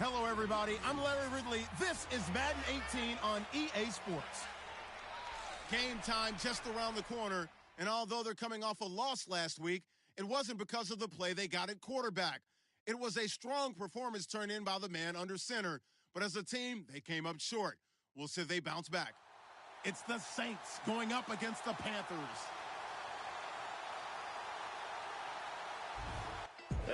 Hello, everybody. I'm Larry Ridley. This is Madden 18 on EA Sports. Game time just around the corner, and although they're coming off a loss last week, it wasn't because of the play they got at quarterback. It was a strong performance turned in by the man under center, but as a team, they came up short. We'll see if they bounce back. It's the Saints going up against the Panthers.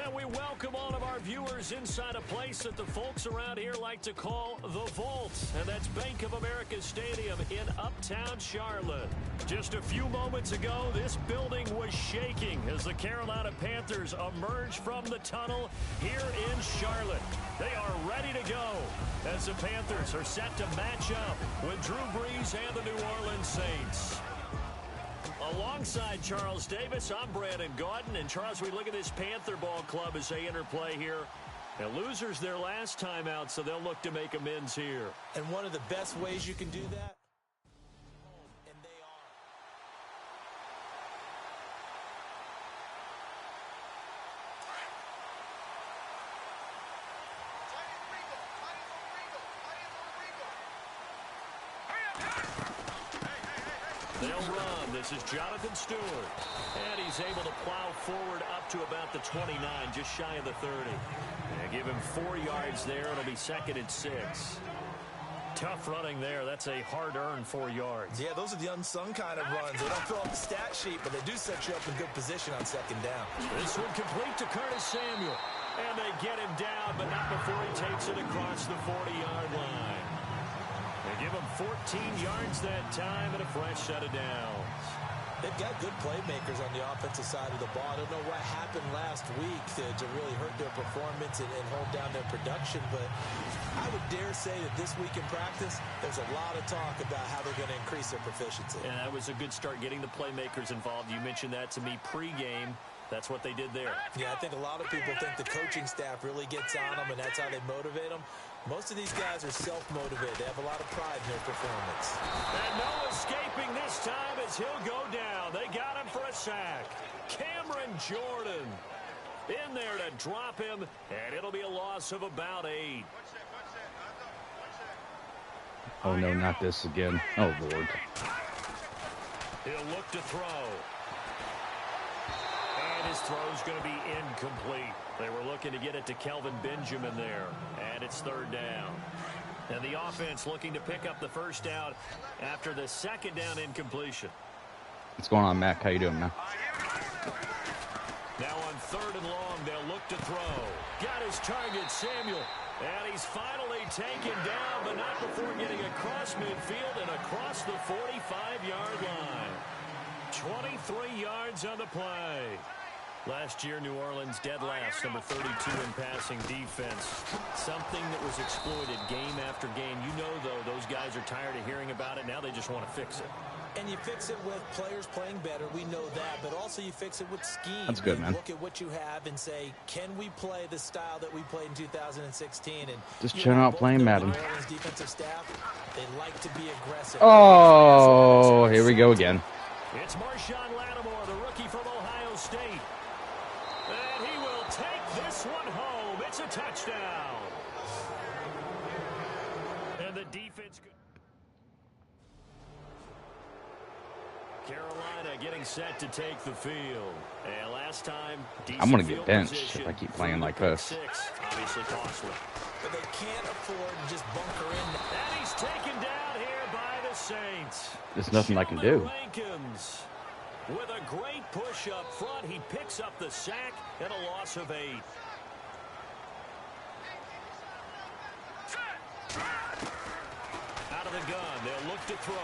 And we welcome all of our viewers inside a place that the folks around here like to call the Vault. And that's Bank of America Stadium in Uptown Charlotte. Just a few moments ago, this building was shaking as the Carolina Panthers emerged from the tunnel here in Charlotte. They are ready to go as the Panthers are set to match up with Drew Brees and the New Orleans Saints. Alongside Charles Davis, I'm Brandon Gaudin. And Charles, we look at this Panther ball club as they enter play here. And losers their last time out, so they'll look to make amends here. And one of the best ways you can do that, and they are. They'll run. This is Jonathan Stewart. And he's able to plow forward up to about the 29, just shy of the 30. And give him 4 yards there. It'll be 2nd and 6. Tough running there. That's a hard-earned 4 yards. Yeah, those are the unsung kind of runs. They don't fill up the stat sheet, but they do set you up in good position on 2nd down. This one complete to Curtis Samuel. And they get him down, but not before he takes it across the 40-yard line. They give him 14 yards that time and a fresh set of downs. They've got good playmakers on the offensive side of the ball. I don't know what happened last week to really hurt their performance and hold down their production, but I would dare say that this week in practice, there's a lot of talk about how they're going to increase their proficiency. And that was a good start getting the playmakers involved. You mentioned that to me pregame. That's what they did there. Yeah, I think a lot of people think the coaching staff really gets on them, and that's how they motivate them. Most of these guys are self-motivated. They have a lot of pride in their performance. And no escaping this time as he'll go down. They got him for a sack. Cameron Jordan in there to drop him, and it'll be a loss of about 8. Oh, no, not this again. Oh, Lord. He'll look to throw. And his throw's going to be incomplete. They were looking to get it to Kelvin Benjamin there. And it's 3rd down. And the offense looking to pick up the 1st down after the 2nd down incompletion. What's going on, Mac? How you doing, man? Now on 3rd and long, they'll look to throw. Got his target, Samuel. And he's finally taken down, but not before getting across midfield and across the 45-yard line. 23 yards on the play. Last year, New Orleans dead last, number 32 in passing defense. Something that was exploited game after game. You know, though, those guys are tired of hearing about it. Now they just want to fix it. And you fix it with players playing better. We know that. But also you fix it with scheme. That's good, man. Look at what you have and say, can we play the style that we played in 2016? And just chilling out playing Madden. New Orleans defensive staff, they like to be aggressive. Oh, here we go again. It's Marshawn Lattimore, the rookie from Ohio State. And he will take this one home. It's a touchdown. And the defense... Carolina getting set to take the field. And last time, I'm going to get benched if I keep playing like this. Obviously costly. But they can't afford to just bunker in. And he's taken down here by the Saints. There's nothing I can do. Rankins, with a great push up front, he picks up the sack and a loss of 8. Out of the gun, they'll look to throw.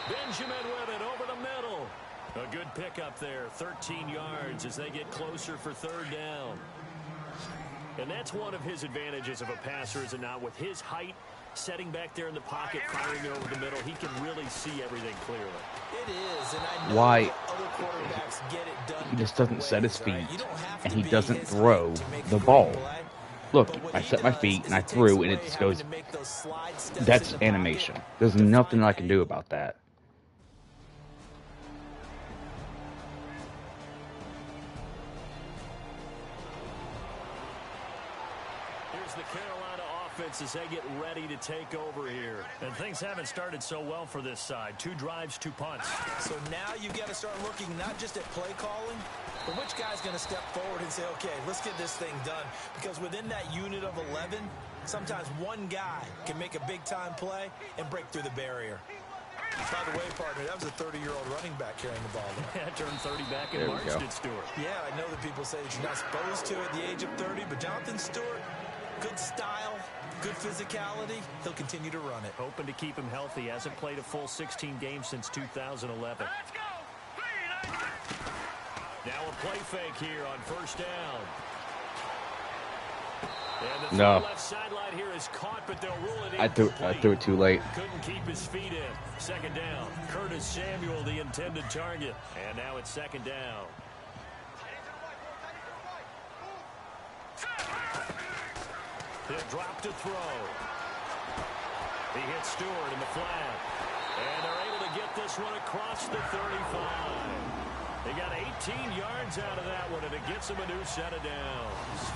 Benjamin with it over the middle. A good pickup there, 13 yards as they get closer for 3rd down. And that's one of his advantages of a passer, is it not? With his height, setting back there in the pocket, firing it over the middle, he can really see everything clearly. It is, and I know Why? other quarterbacks get it done. He just doesn't set his feet, and he be doesn't his throw height to make the a ball. great play. Look, But what I he set my does feet, is and I it takes threw, and away it just having goes... to make those slide steps That's in the animation. pocket There's to nothing find I can do about that. Here's the Carolina offense as they get ready to take over here. And things haven't started so well for this side. 2 drives, 2 punts. So now you've got to start looking not just at play calling, but which guy's going to step forward and say, okay, let's get this thing done. Because within that unit of 11, sometimes one guy can make a big-time play and break through the barrier. By the way, partner, that was a 30-year-old running back carrying the ball. Yeah, turned 30 back in March, did Stewart. Yeah, I know that people say that you're not supposed to at the age of 30, but Jonathan Stewart, good style, good physicality. He'll continue to run it. Hoping to keep him healthy. Hasn't played a full 16 games since 2011. Now a play fake here on first down. And the left sideline here is caught, but they'll rule it in. I threw it too late. Couldn't keep his feet in. Second down. Curtis Samuel, the intended target. And now it's second down. He'll drop to throw. He hits Stewart in the flat. And they're able to get this one across the 35. They got 18 yards out of that one, and it gets them a new set of downs.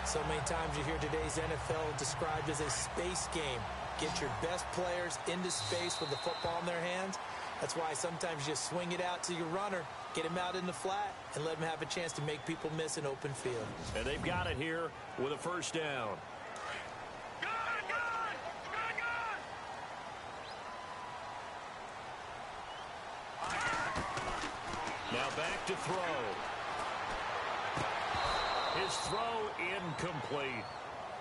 So many times you hear today's NFL described as a space game. Get your best players into space with the football in their hands. That's why sometimes you swing it out to your runner, get him out in the flat, and let him have a chance to make people miss an open field. And they've got it here with a first down. Now back to throw. His throw incomplete.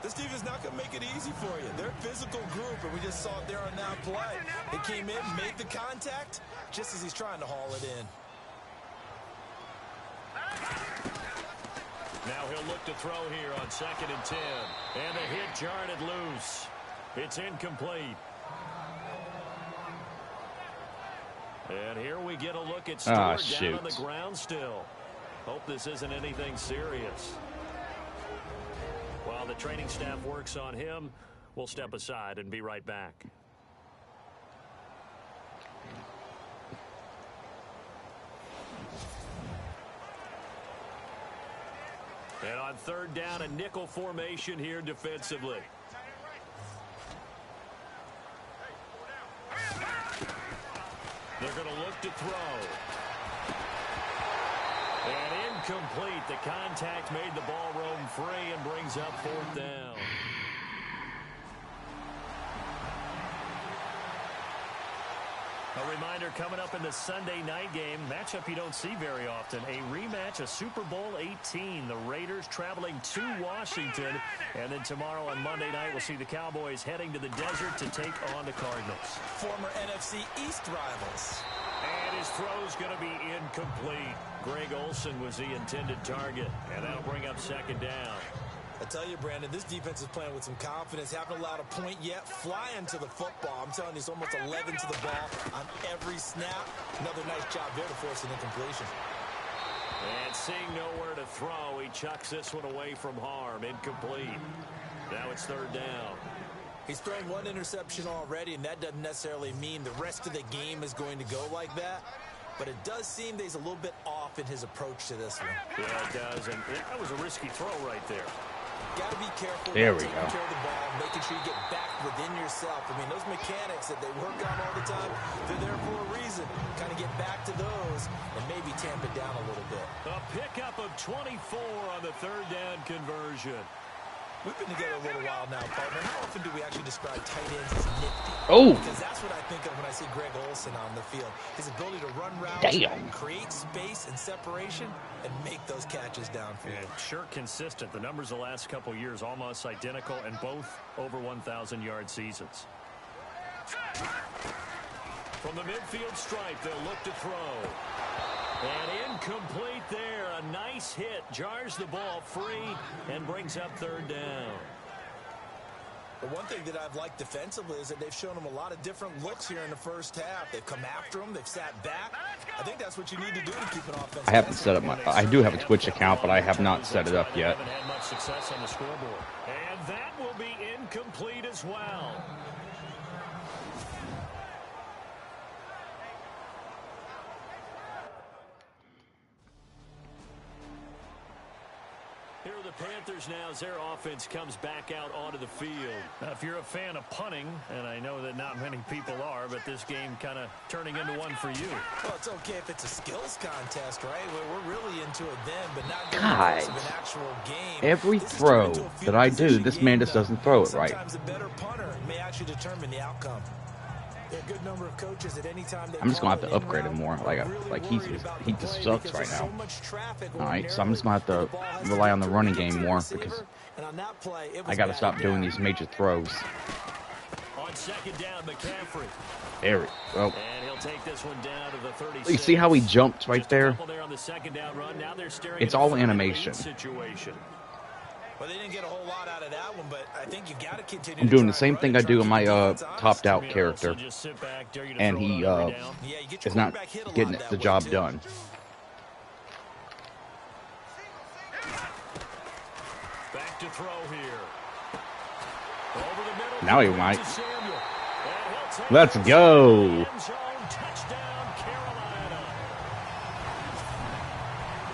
This team is not going to make it easy for you. They're a physical group, and we just saw it there on that play. They came in, made the contact, just as he's trying to haul it in. Now he'll look to throw here on 2nd and 10. And the hit jarred it loose. It's incomplete. And here we get a look at Stewart down on the ground still. Hope this isn't anything serious. While the training staff works on him, we'll step aside and be right back. And on 3rd down, a nickel formation here defensively. They're going to look to throw. And incomplete. The contact made the ball roam free and brings up 4th down. A reminder coming up in the Sunday night game, matchup you don't see very often, a rematch of Super Bowl 18. The Raiders traveling to Washington. And then tomorrow on Monday night, we'll see the Cowboys heading to the desert to take on the Cardinals. Former NFC East rivals. And his throw's going to be incomplete. Greg Olsen was the intended target, and that'll bring up 2nd down. I tell you, Brandon, this defense is playing with some confidence. Haven't allowed a point yet. Flying to the football. I'm telling you, it's almost 11 to the ball on every snap. Another nice job there to force an incompletion. And seeing nowhere to throw, he chucks this one away from harm. Incomplete. Now it's 3rd down. He's thrown 1 interception already, and that doesn't necessarily mean the rest of the game is going to go like that. But it does seem that he's a little bit off in his approach to this one. Yeah, it does. And that was a risky throw right there. Got to be careful about taking care of the ball, making sure you get back within yourself. I mean, those mechanics that they work on all the time, they're there for a reason. Kind of get back to those and maybe tamp it down a little bit. A pickup of 24 on the 3rd down conversion. We've been together a little while now, partner. How often do we actually describe tight ends as nifty? Oh! Because that's what I think of when I see Greg Olsen on the field. His ability to run routes, create space and separation, and make those catches downfield. Yeah, sure consistent. The numbers the last couple years almost identical, and both over 1,000-yard seasons. From the midfield stripe, they'll look to throw. And incomplete there. A nice hit. Jars the ball free and brings up 3rd down. The one thing that I've liked defensively is that they've shown him a lot of different looks here in the first half. They've come after him. They've sat back. I think that's what you need to do to keep an offense. I haven't set up my... I do have a Twitch account, but I have not set it up yet. Haven't had much success on the scoreboard. And that will be incomplete as well. Here are the Panthers now as their offense comes back out onto the field. Now, if you're a fan of punting, and I know that not many people are, but this game kind of turning into one for you. Well, it's okay if it's a skills contest, right? We're really into it then, but not God. of an actual game. Every throw that I do, this man just doesn't throw it right. Sometimes a better punter may actually determine the outcome. There are a good number of coaches at any time. I'm just gonna have to upgrade him more. Like he just sucks right now. All right, so I'm just gonna have to rely on the running game more because I gotta stop doing these major throws. On second down, McCaffrey. There we go. And he'll take this one down to the 36. You see how he jumped right there? On the second down run. Now they're staring It's at all a animation. Situation. Well, they didn't get a whole lot out of that one, but I think you got to continue. I'm doing the same thing I do in my topped out character, and he is not getting the job done. Back to throw here. Over the middle. Now he might. Let's go. Touchdown, Carolina.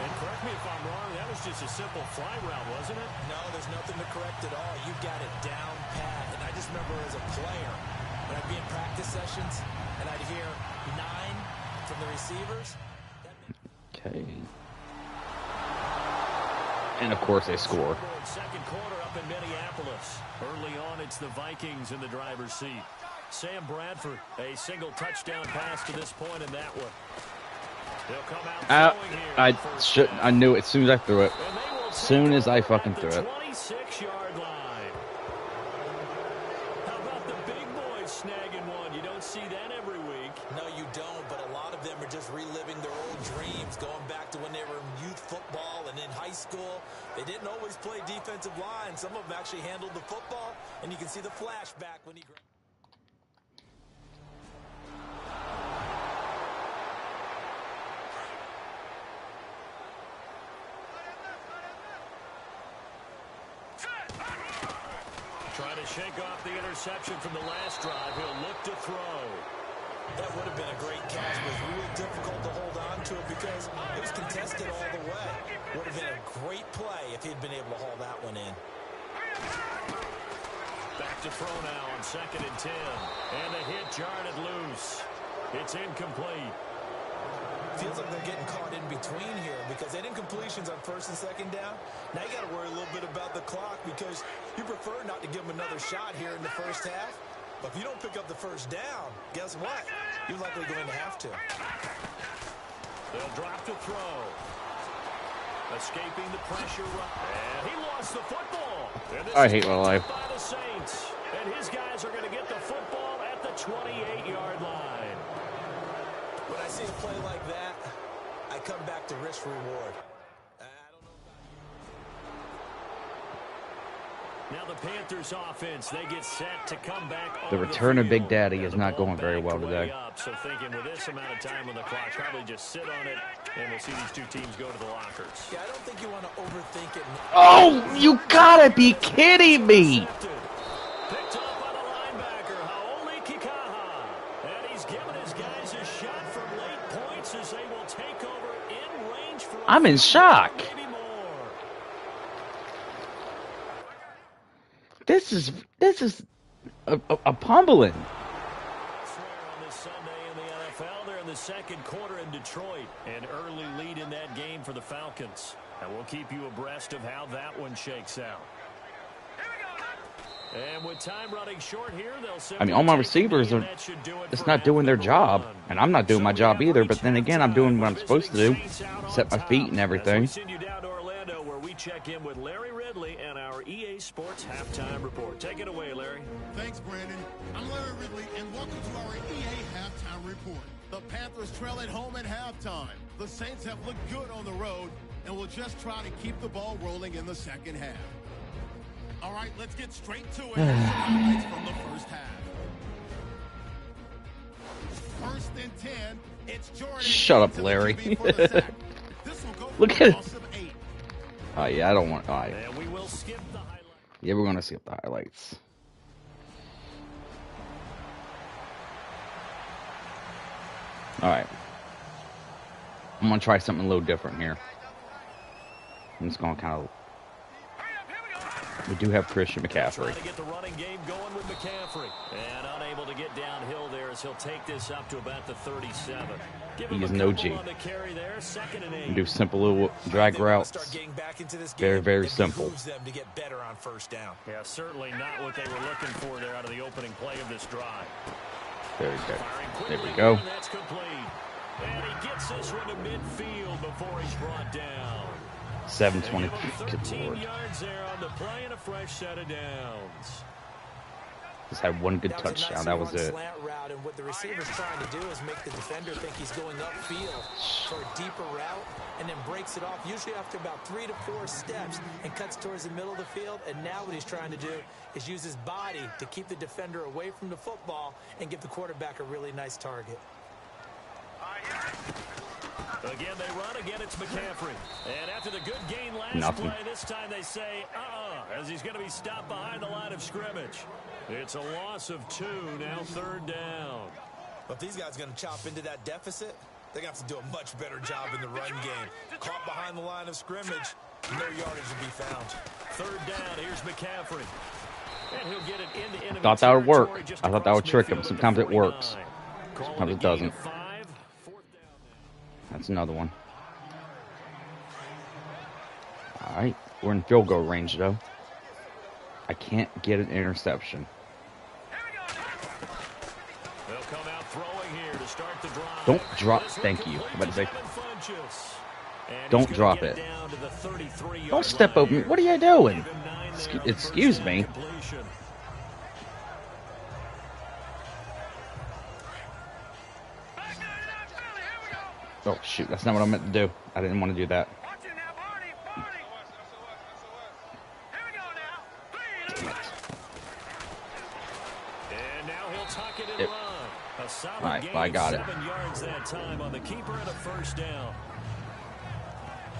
And correct me if I'm wrong, that was just a simple fly route, wasn't it? No, there's nothing to correct at all. You've got it down pat. And I just remember as a player, when I'd be in practice sessions, and I'd hear 9 from the receivers. Okay. And of course they score. Second quarter up in Minneapolis. Early on, it's the Vikings in the driver's seat. Sam Bradford, a single touchdown pass to this point in that one. They'll come out I knew it as soon as I threw it. As soon as I fucking threw it. 26-yard line. How about the big boys snagging one? You don't see that every week. No, you don't, but a lot of them are just reliving their old dreams, going back to when they were in youth football and in high school. They didn't always play defensive line. Some of them actually handled the football, and you can see the flashback when he... Trying to shake off the interception from the last drive. He'll look to throw. That would have been a great catch, but it was real difficult to hold on to it because it was contested all the way. Would have been a great play if he'd been able to haul that one in. Back to throw now on 2nd and 10. And a hit jarred it loose. It's incomplete. Feels like they're getting caught in between here because they didn't completions on 1st and 2nd down. Now you got to worry a little bit about the clock because you prefer not to give them another shot here in the first half. But if you don't pick up the first down, guess what? You're likely going to have to. They'll drop to throw. Escaping the pressure. And he lost the football. I hate my life. By the Saints. And his guys are going to get the football at the 28-yard line. When I see a play like that, I come back to risk reward. I don't know about you. Now the Panthers offense, they get set to come back. The return of Big Daddy is not going very well today. So thinking with this amount of time on the clock, probably just sit on it, and we'll see these two teams go to the lockers. Yeah, I don't think you want to overthink it. Oh, you gotta be kidding me! Picked up by the linebacker, Hau'oli Kikaha. And he's given his guys a shot from late points as they will take over in range for I'm in shock. maybe more. This is a pummeling. On this Sunday in the NFL, they're in the second quarter in Detroit. An early lead in that game for the Falcons. And we'll keep you abreast of how that one shakes out. And with time running short here, they'll all my receivers are just not doing their job, and I'm not doing my job either. But then again, I'm doing what I'm supposed to do, set my feet and everything. We send you down to Orlando, where we check in with Larry Ridley and our EA Sports halftime report. Take it away, Larry. Thanks, Brandon. I'm Larry Ridley, and welcome to our EA halftime report. The Panthers trail at home at halftime. The Saints have looked good on the road, and will just try to keep the ball rolling in the second half. All right, let's get straight to it. Highlights from the first half. 1st and 10. It's Jordan. Shut up, Larry. Look at it. Oh yeah, I don't want. Oh, yeah. And we will skip the highlights. Yeah, we're gonna skip the highlights. All right. I'm gonna try something a little different here. I'm just gonna kind of We do have Christian McCaffrey. Trying to get the running game going with McCaffrey. And unable to get downhill there as he'll take this up to about the 37. He is no G. On the carry there, 2nd and 8. We do simple little drag routes. Very, very simple. To get better on 1st down. Yeah, certainly not what they were looking for there out of the opening play of this drive. Very good. There we go. And that's complete. And he gets this one to midfield before he's brought down. 720. 13 yards there on the play and a fresh set of downs. Just had one good touchdown. That was it. Slant route, and what the receiver's trying to do is make the defender think he's going upfield for a deeper route, and then breaks it off, usually after about 3 to 4 steps, and cuts towards the middle of the field. And now what he's trying to do is use his body to keep the defender away from the football and give the quarterback a really nice target. Again, they run. Again, it's McCaffrey. And after the good gain last play, this time they say, as he's going to be stopped behind the line of scrimmage. It's a loss of 2, now 3rd down. But if these guys are going to chop into that deficit, they're going to have to do a much better job in the run game. Caught behind the line of scrimmage, no yardage to be found. 3rd down, here's McCaffrey. And he'll get it into enemy. I thought that would work. I thought that would trick him. Sometimes it works. Sometimes it doesn't. That's another one. All right. We're in field goal range, though. I can't get an interception. They'll come out throwing here to start the drive. Don't drop. Thank you. I'm about to say. Don't drop it. Don't step over me. What are you doing? Excuse me. Oh, shoot. That's not what I meant to do. I didn't want to do that. And now he'll tuck it and run. A solid all right, gain, I got it. 7 yards that time on the keeper and a 1st down.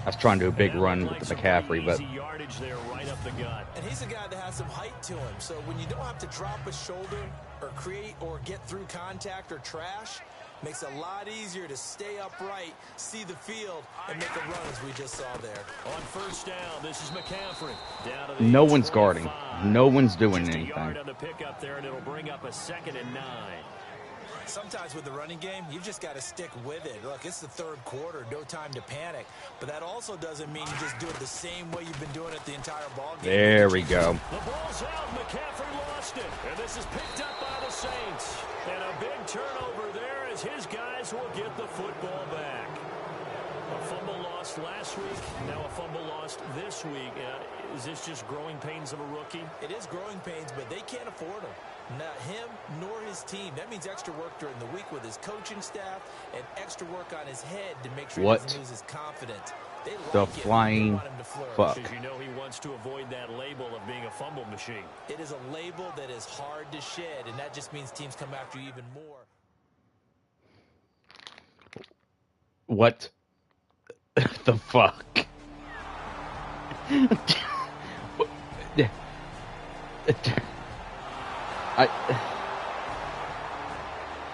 I was trying to do a big run with the McCaffrey, but yardage there right up the gut. And he's a guy that has some height to him. So when you don't have to drop a shoulder or create or get through contact or trash, makes it a lot easier to stay upright, see the field, and make a run as we just saw there. On 1st down, this is McCaffrey. Down to the no one's 25. guarding. No one's doing Just anything. a yard on the pickup there, and it'll bring up a 2nd and 9. Sometimes with the running game, you've just got to stick with it. Look, it's the 3rd quarter, no time to panic. But that also doesn't mean you just do it the same way you've been doing it the entire ball game. There we go. The ball's out. McCaffrey lost it. And this is picked up by the Saints. And a big turnover there as his guys will get the football back. A fumble lost last week, now a fumble lost this week. Is this just growing pains of a rookie? It is growing pains, but they can't afford them. Not him nor his team. That means extra work during the week with his coaching staff and extra work on his head to make sure he doesn't lose his confidence. They like the it. flying They want him to flourish. fuck. As you know, he wants to avoid that label of being a fumble machine. It is a label that is hard to shed, and that just means teams come after you even more. What the fuck?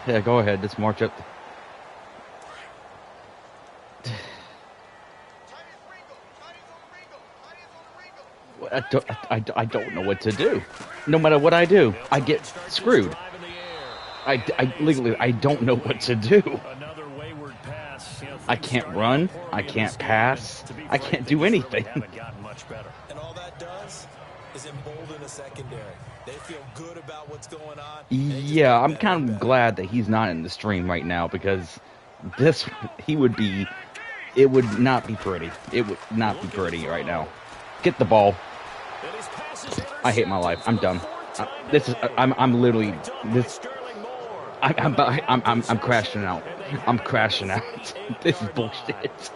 Yeah, go ahead. Let's march up. I don't know what to do. No matter what I do, I get screwed. I legally, I don't know what to do. I can't run. I can't pass. I can't do anything. And all that does is embolden the secondary. They feel good about what's going on. Yeah, I'm kind of glad that he's not in the stream right now because it would not be pretty. It would not be pretty right now. Get the ball. I hate my life. I'm done. I'm literally this. I'm crashing out. I'm crashing out. This is bullshit.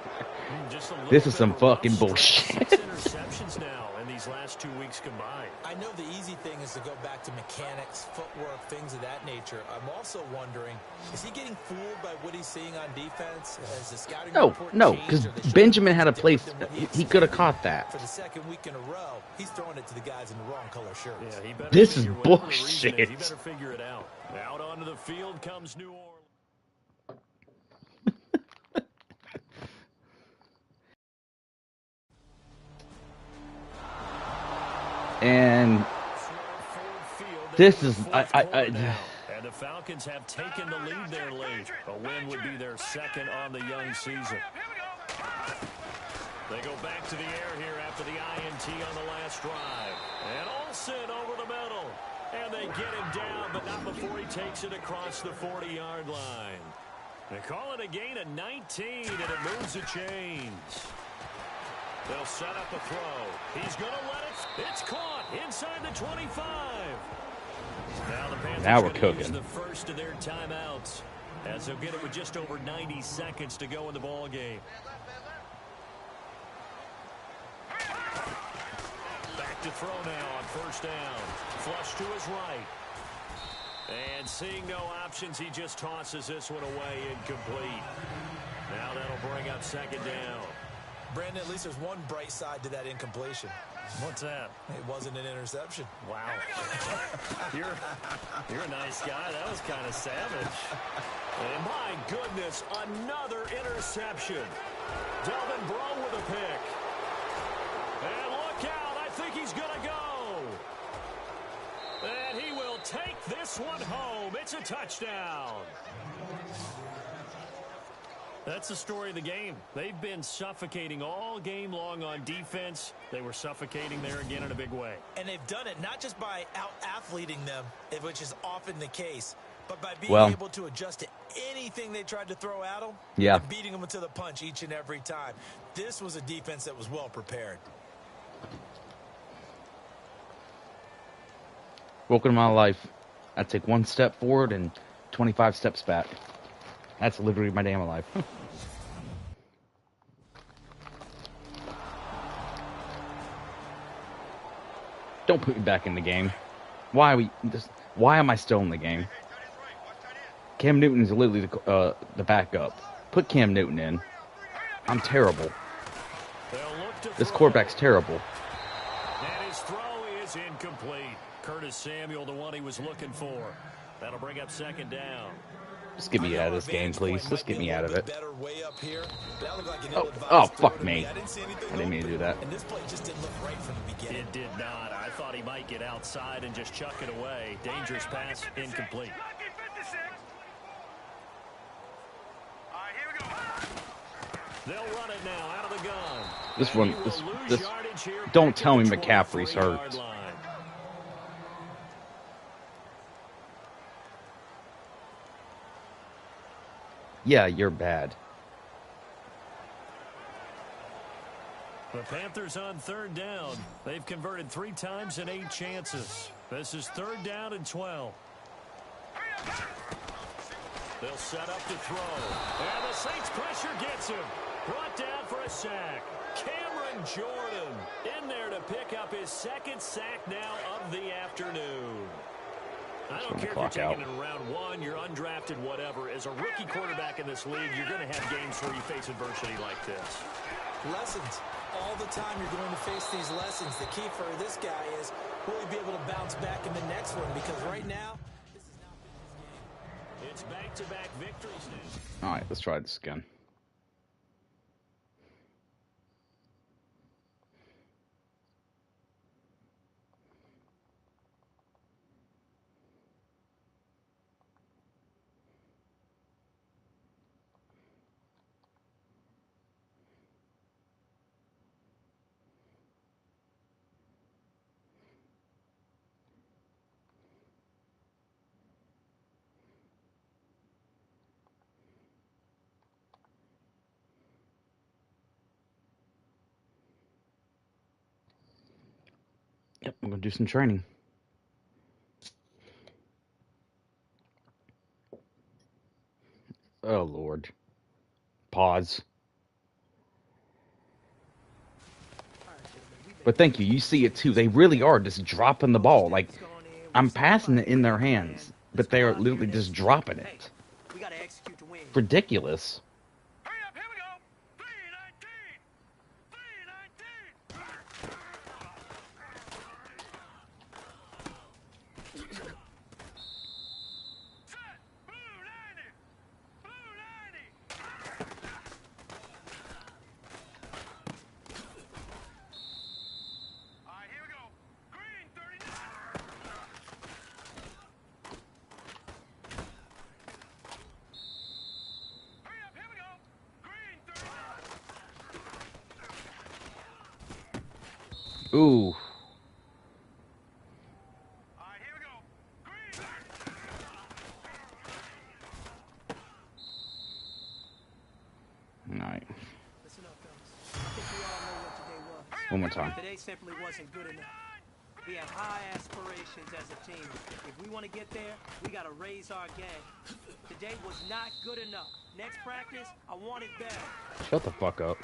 This is some fucking bullshit. Interceptions now in these last 2 weeks combined. I know the easy thing is to go back to mechanics, footwork, things of that nature. I'm also wondering, is he getting fooled by what he's seeing on defense? Has the scouting report No, changed, because or they Benjamin had a different place. than what He expected? could have caught that. For the 2nd week in a row, he's throwing it to the guys in the wrong color shirts. Yeah, he better This is figure whatever the reason bullshit. is, he better figure it out. Out onto the field comes New Orleans. This is And the Falcons have taken the lead there late. A win would be their second on the young season. They go back to the air here after the INT on the last drive. And Olsen over the middle. And they get him down, but not before he takes it across the 40-yard line. They call it a gain of 19, and it moves the chains. They'll set up a throw. He's going to let it. It's caught inside the 25. Now the Panthers we're cooking. use the first of their timeouts, as they'll get it with just over 90 seconds to go in the ball game. Back to throw now on first down. Flush to his right. And seeing no options, he just tosses this one away, incomplete. Now that'll bring up second down. Brandon, at least there's one bright side to that incompletion. What's that? It wasn't an interception. Wow. You're a nice guy. That was kind of savage. And my goodness, another interception. Delvin Breaux with a pick. And look out. I think he's going to go. And he will take this one home. It's a touchdown. That's the story of the game. They've been suffocating all game long on defense. They were suffocating there again in a big way. And they've done it not just by out-athleting them, which is often the case, but by being able to adjust to anything they tried to throw at them, and beating them to the punch each and every time. This was a defense that was well prepared. Welcome to my life. I take one step forward and 25 steps back. That's literally my damn life. Don't put me back in the game. Why am I still in the game? Cam Newton is literally the backup. Put Cam Newton in. I'm terrible. This quarterback's terrible. And his throw is incomplete. Curtis Samuel, the one he was looking for. That'll bring up second down. Just get me out of this game, please. Just get me out of it. Oh, fuck me. I didn't mean to do that. And this play just didn't look right from the beginning. It did not. I thought he might get outside and just chuck it away. Dangerous pass, incomplete. They'll run it now out of the gun. This one, this. Don't tell me McCaffrey's hurt. Yeah, you're bad. The Panthers on third down. They've converted 3 times in 8 chances. This is third down and 12. They'll set up to throw. And the Saints pressure gets him. Brought down for a sack. Cameron Jordan in there to pick up his second sack now of the afternoon. I don't care if you're taking it in round 1, you're undrafted, whatever. As a rookie quarterback in this league, you're going to have games where you face adversity like this. Lessons. All the time you're going to face these lessons. The key for this guy is, will he be able to bounce back in the next one? Because right now, this has not been his game. It's back-to-back victories now. All right, let's try this again. Yep, I'm going to do some training. Oh, Lord. Pause. But thank you. You see it, too. They really are just dropping the ball. Like, I'm passing it in their hands, but they are literally just dropping it. Ridiculous. Ooh. All right. Listen up, fellas. I think we all know what today was. One more time. Today simply wasn't good enough. We have high aspirations as a team. If we want to get there, we got to raise our game. Today was not good enough. Next practice, I want it better. Shut the fuck up.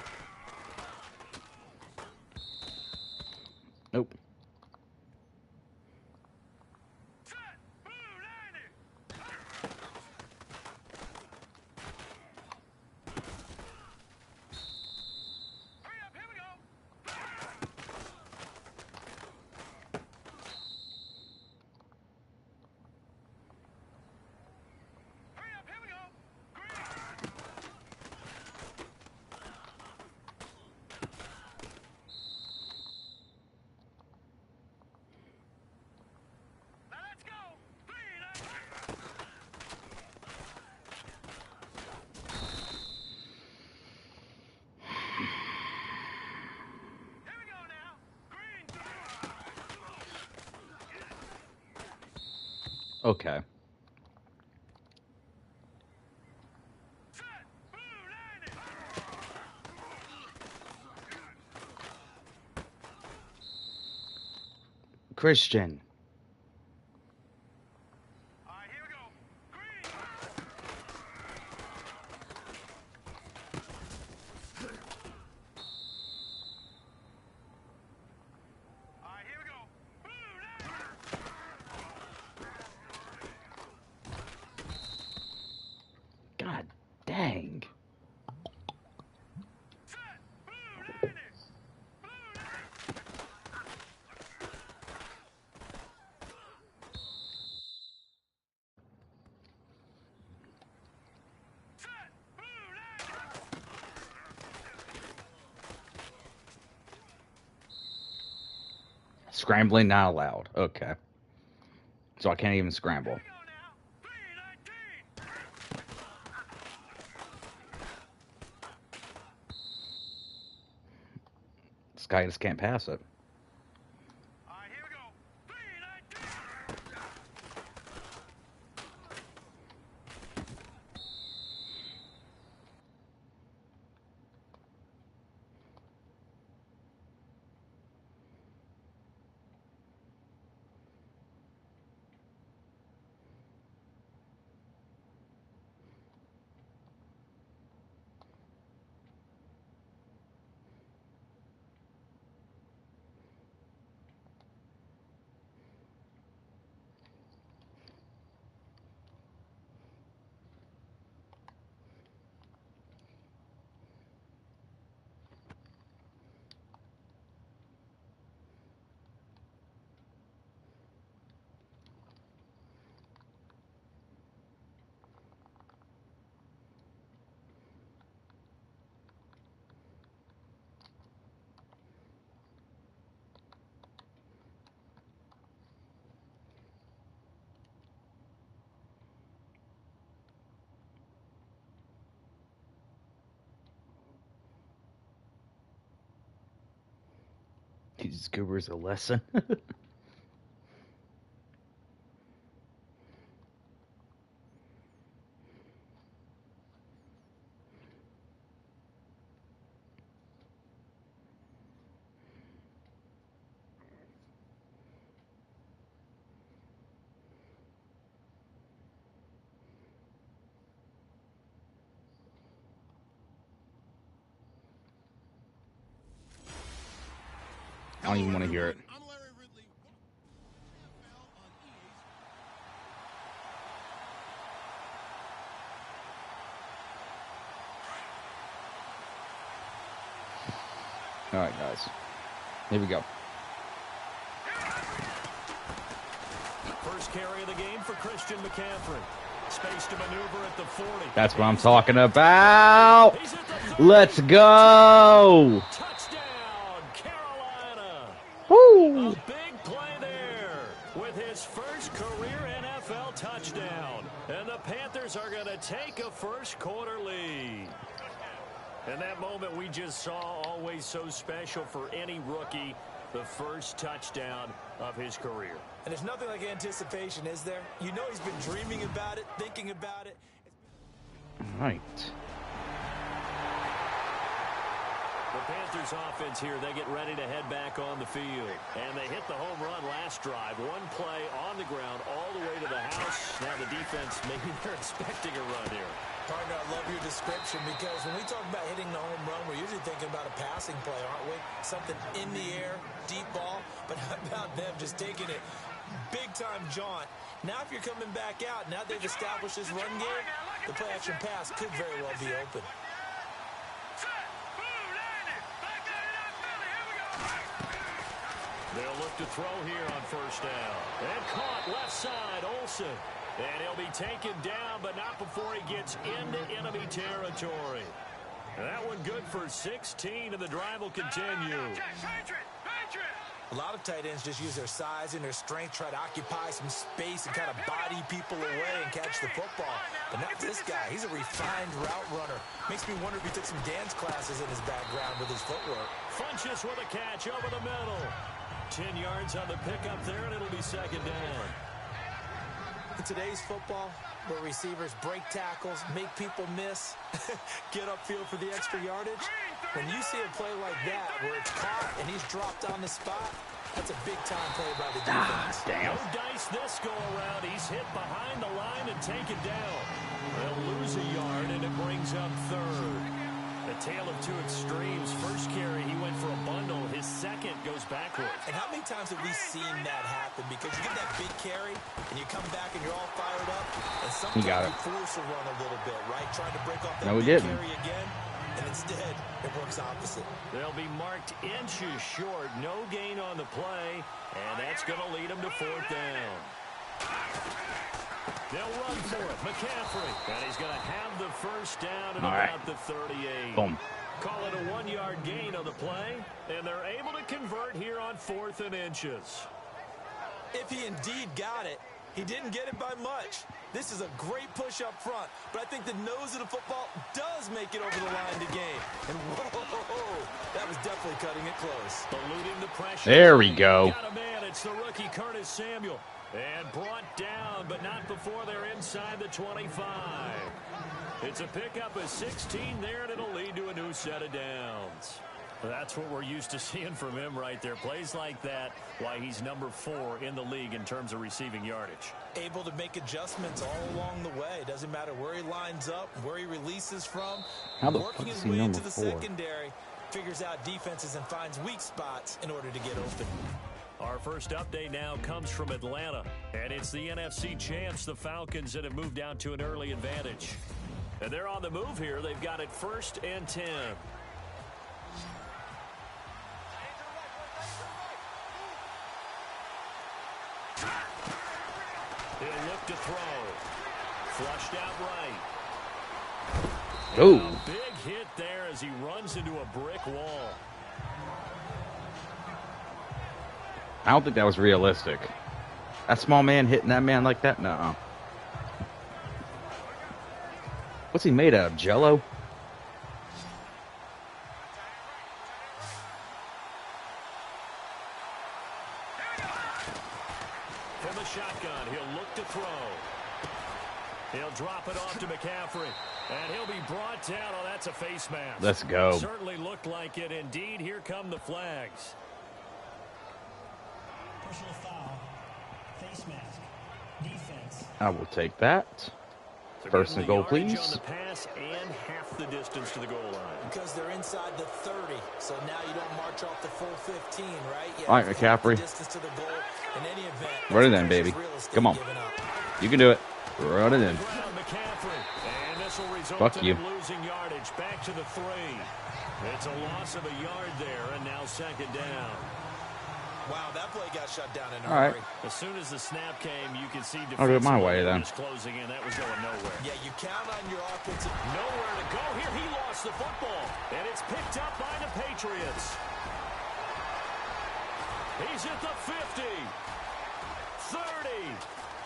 Nope. Okay. Christian. All right, here we go. Green. All right, here we go. Blue, God dang. Scrambling not allowed. Okay. So I can't even scramble. This guy just can't pass it. All right, here we go. 319. These goobers a lesson. I don't even want to hear it. I'm Larry Ridley. NFL on EA All right, guys. Here we go. First carry of the game for Christian McCaffrey. Space to maneuver at the 40. That's what I'm talking about. Let's go. Touchdown, Carolina. Woo. A big play there with his first career NFL touchdown. And the Panthers are going to take a first quarter lead. And that moment we just saw, always so special for any rookie. the first touchdown of his career. And there's nothing like anticipation, is there? You know he's been dreaming about it, thinking about it. All right. The Panthers offense here, they get ready to head back on the field. And they hit the home run last drive. One play on the ground all the way to the house. Now the defense, maybe they're expecting a run here. Partner, I love your description because when we talk about hitting the home run, we're usually thinking about a passing play, aren't we? Something in the air, deep ball. But how about them just taking it big-time jaunt? Now if you're coming back out, now they've established this run game, the play-action pass could very well be open. They'll look to throw here on first down. And caught left side, Olsen. And he'll be taken down, but not before he gets into enemy territory. And that one good for 16, and the drive will continue. A lot of tight ends just use their size and their strength, try to occupy some space and kind of body people away and catch the football. But not this guy. He's a refined route runner. Makes me wonder if he took some dance classes in his background with his footwork. Funchess with a catch over the middle. 10 yards on the pickup there, and it'll be second down. In today's football, where receivers break tackles, make people miss, get upfield for the extra yardage, when you see a play like that where it's caught and he's dropped on the spot, that's a big-time play by the defense. No dice this go-around. He's hit behind the line and taken down. They'll lose a yard, and it brings up third. A tale of two extremes. First carry, he went for a bundle. His second goes backwards. And how many times have we seen that happen? Because you get that big carry, and you come back, and you're all fired up, and sometimes you force a run a little bit, right? Trying to break off that big carry again, and instead, it works opposite. They'll be marked inches short. No gain on the play, and that's going to lead them to fourth down. They'll run for it. McCaffrey. And he's going to have the first down at about the 38. Boom. Call it a 1-yard gain on the play. And they're able to convert here on 4th and inches. If he indeed got it, he didn't get it by much. This is a great push up front. But I think the nose of the football does make it over the line to gain. And whoa, that was definitely cutting it close. Eluding the pressure. There we go. Got a man. It's the rookie Curtis Samuel. And brought down, but not before they're inside the 25. It's a pickup of 16 there, and it'll lead to a new set of downs. That's what we're used to seeing from him right there. Plays like that, why he's number 4 in the league in terms of receiving yardage. Able to make adjustments all along the way. Doesn't matter where he lines up, where he releases from. How the Working fuck is his he way number into the 4? secondary, figures out defenses and finds weak spots in order to get open. Our first update now comes from Atlanta, and it's the NFC champs, the Falcons, that have moved out to an early advantage. And they're on the move here. They've got it 1st and 10. He'll look to throw. Flushed out right. Oh. A big hit there as he runs into a brick wall. I don't think that was realistic. That small man hitting that man like that? Nuh-uh. What's he made out of, Jell-O? From the shotgun, he'll look to throw. He'll drop it off to McCaffrey. And he'll be brought down. Oh, that's a face mask. Let's go. Certainly looked like it. Indeed, here come the flags. Personal foul, face mask, defense. I will take that. First and goal, please. On the pass and half the distance to the goal line. Because they're inside the 30, so now you don't march off the full 15, right? All right, McCaffrey. Distance to the goal. In any event, run it in, baby. Come on. You can do it. Run it in. Fuck you. Losing yardage back to the 3. It's a loss of a yard there, and now second down. Wow, that play got shut down in a hurry. Right. As soon as the snap came, you could see I'll do it my way then. Closing in, that was going nowhere. Yeah, you count on your offensive. Nowhere to go here. He lost the football, and it's picked up by the Patriots. He's at the 50, 30,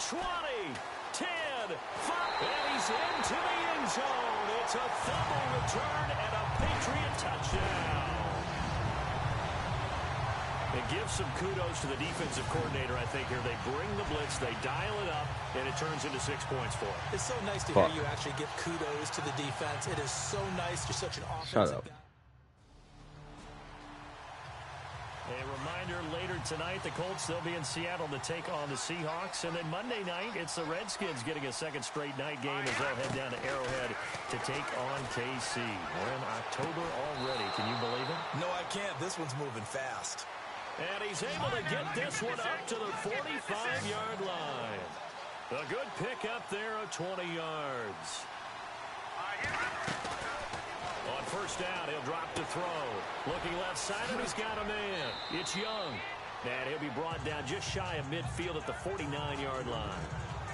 20, 10, 5, and he's into the end zone. It's a fumble return and a Patriot touchdown. And give some kudos to the defensive coordinator, I think, here. They bring the blitz, they dial it up, and it turns into 6 points for them. It's so nice to hear you actually give kudos to the defense. It is so nice. You're such an offensive guy. A reminder, later tonight, the Colts, they'll be in Seattle to take on the Seahawks. And then Monday night, it's the Redskins getting a second straight night game as they'll head down to Arrowhead to take on KC. We're in October already. Can you believe it? No, I can't. This one's moving fast. And he's able to get this one up to the 45-yard line. A good pick up there of 20 yards. On first down, he'll drop to throw. Looking left side, and he's got a man. It's Young. And he'll be brought down just shy of midfield at the 49-yard line.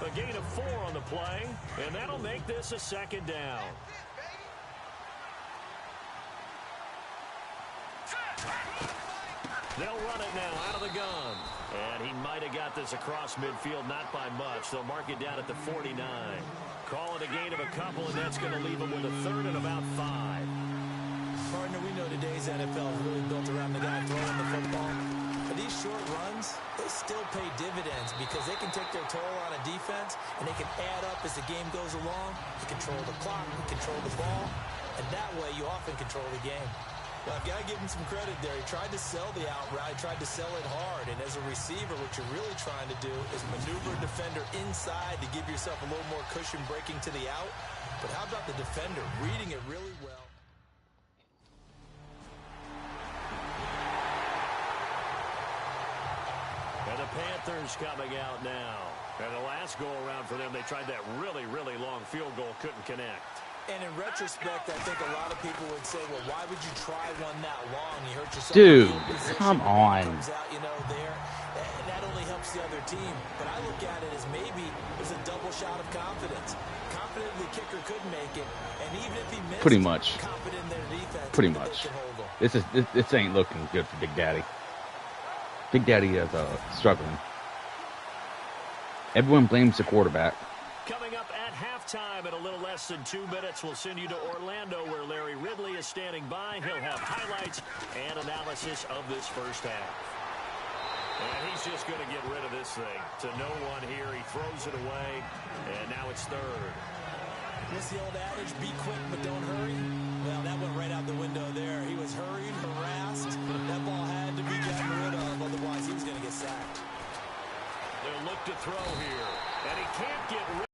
A gain of 4 on the play, and that'll make this a second down. They'll run it now out of the gun. And he might have got this across midfield, not by much. They'll mark it down at the 49. Call it a gain of a couple, and that's going to leave him with a third and about 5. Partner, we know today's NFL is really built around the guy throwing the football. But these short runs, they still pay dividends because they can take their toll on a defense, and they can add up as the game goes along. You control the clock, you control the ball, and that way you often control the game. Well, I've got to give him some credit there. He tried to sell the out route, tried to sell it hard. And as a receiver, what you're really trying to do is maneuver a defender inside to give yourself a little more cushion breaking to the out. But how about the defender reading it really well? And the Panthers coming out now. And the last go-around for them, they tried that really, really long field goal, couldn't connect. And in retrospect, I think a lot of people would say, well, why would you try one that long? You hurt yourself. Dude, come on. Comes out, you know, there. And that only helps the other team. But I look at it as maybe there's a double shot of confidence. Confident the kicker could make it. And even if he missed, pretty much. Confident in their defense. Pretty much. This ain't looking good for Big Daddy. Big Daddy is struggling. Everyone blames the quarterback. Coming up at halftime in a little less than 2 minutes, we'll send you to Orlando where Larry Ridley is standing by. He'll have highlights and analysis of this first half. And he's just going to get rid of this thing. To no one here. He throws it away, and now it's third. What's the old adage? Be quick, but don't hurry. Well, that went right out the window there. He was hurried, harassed. That ball had to be gotten rid of, otherwise he was going to get sacked. They'll look to throw here, and he can't get rid.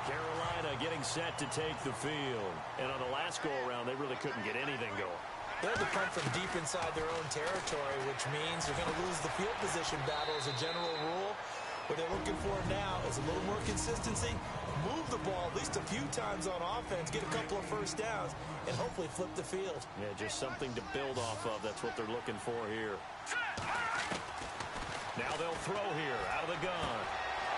Carolina getting set to take the field. And on the last go-around, they really couldn't get anything going. They're to punt from deep inside their own territory, which means they're going to lose the field position battle as a general rule. What they're looking for now is a little more consistency, move the ball at least a few times on offense, get a couple of first downs, and hopefully flip the field. Yeah, just something to build off of. That's what they're looking for here. Now they'll throw here out of the gun.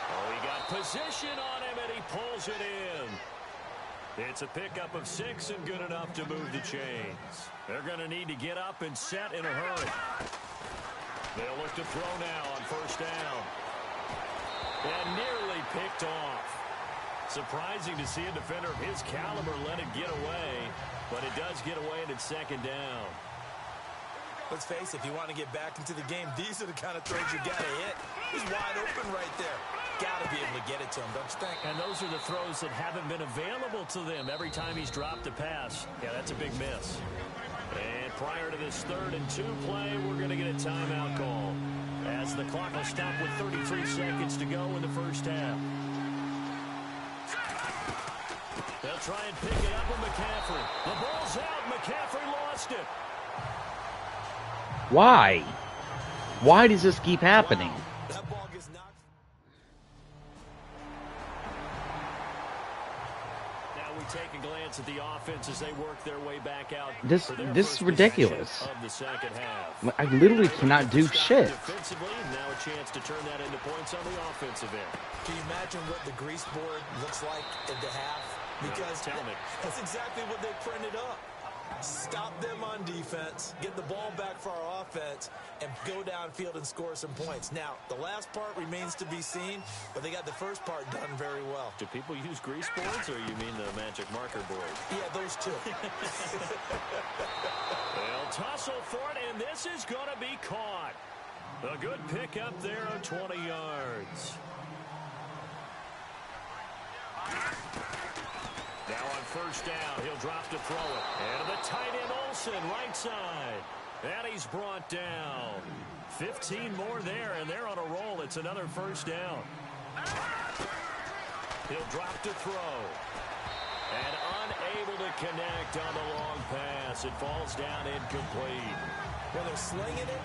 Oh, he got position on him, and he pulls it in. It's a pickup of 6 and good enough to move the chains. They're going to need to get up and set in a hurry. They'll look to throw now on first down. And nearly picked off. Surprising to see a defender of his caliber let it get away, but it does get away and it's second down. Let's face it, if you want to get back into the game, these are the kind of throws you got to hit. He's wide open right there. Got to be able to get it to him, don't you think? And those are the throws that haven't been available to them every time he's dropped a pass. Yeah, that's a big miss. And prior to this 3rd and 2 play, we're going to get a timeout call, as the clock will stop with 33 seconds to go in the first half. They'll try and pick it up with McCaffrey. The ball's out. McCaffrey lost it. Why? Why does this keep happening? Wow. That ball gets knocked. Now we take a glance at the offense as they work their way back out. This is ridiculous. Of the second half. I literally cannot do shit. Defensively, now a chance to turn that into points on the offensive end. Can you imagine what the grease board looks like at the half? Because tell me. that's exactly what they printed up. Stop them on defense, get the ball back for our offense, and go downfield and score some points. Now, the last part remains to be seen, but they got the first part done very well. Do people use grease boards, or you mean the magic marker board? Yeah, those two. They'll tussle for it, and this is going to be caught. A good pickup there of 20 yards. Now on first down, he'll drop to throw it. And the tight end Olsen, right side. And he's brought down. 15 more there, and they're on a roll. It's another first down. He'll drop to throw. And unable to connect on the long pass. It falls down incomplete. Well, they're slinging it,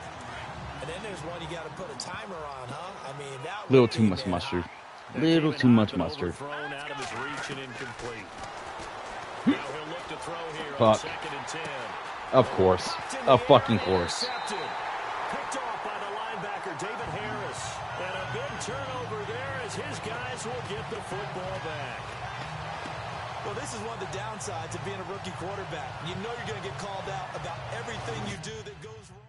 and then there's one you got to put a timer on, huh? I mean, that Little too much mustard. Little too much mustard. Thrown out of his reach and incomplete. Now he'll look to throw here on Fuck. 2nd and 10. Of course. Of fucking course. Picked off by the linebacker, David Harris. And a big turnover there as his guys will get the football back. Well, this is one of the downsides of being a rookie quarterback. You know you're going to get called out about everything you do that goes wrong.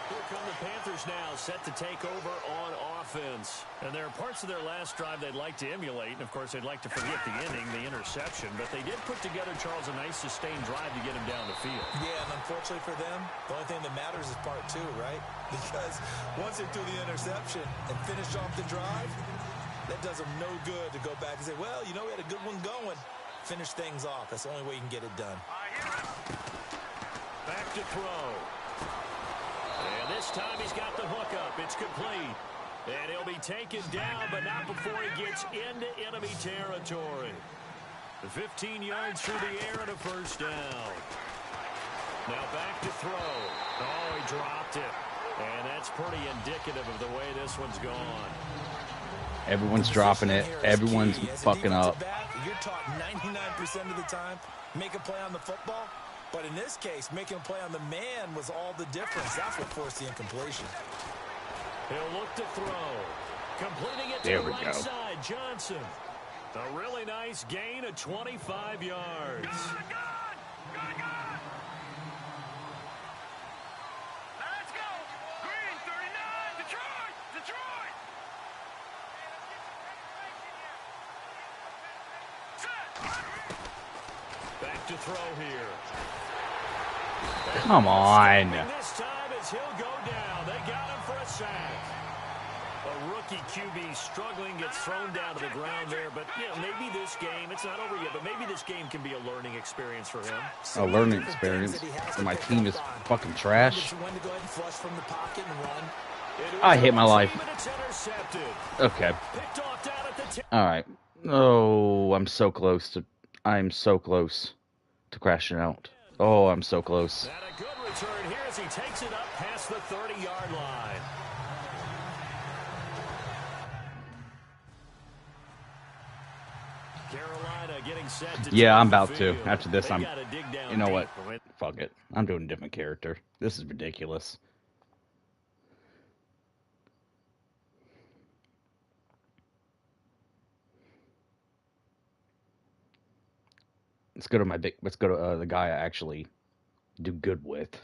Here come the Panthers now, set to take over on offense. And there are parts of their last drive they'd like to emulate. And, of course, they'd like to forget the inning, the interception. But they did put together, Charles, a nice sustained drive to get him down the field. Yeah, and unfortunately for them, the only thing that matters is part two, right? Because once they threw the interception and finished off the drive, that does them no good to go back and say, well, you know, we had a good one going. Finish things off. That's the only way you can get it done. Back to throw. And this time he's got the hookup. It's complete. And he'll be taken down, but not before he gets into enemy territory. The 15 yards through the air and a first down. Now back to throw. Oh, he dropped it. And that's pretty indicative of the way this one's gone. Everyone's dropping it. Everyone's fucking up. You're taught 99% of the time, make a play on the football. But in this case, making a play on the man was all the difference. That's what forced the incompletion. He'll look to throw. Completing it to There the we right go. side. Johnson. A really nice gain of 25 yards. Let's go! Green 39, Detroit! Detroit! Back to throw here. Come on. This time as he'll go down. They got him for a sack. A rookie QB struggling, gets thrown down to the ground there. But, you know, maybe this game, it's not over yet, but maybe this game can be a learning experience for him. A learning experience. And my team is fucking trash. I hate my life. Okay. Alright. Oh, I'm so close to crashing out. Oh, I'm so close. And a good return here as he takes it up past the 30-yard line. Carolina getting set to Yeah, I'm take the about to. field. After this, They I'm... gotta dig down You know what? deep. Fuck it. I'm doing a different character. This is ridiculous. Let's go to the guy I actually do good with.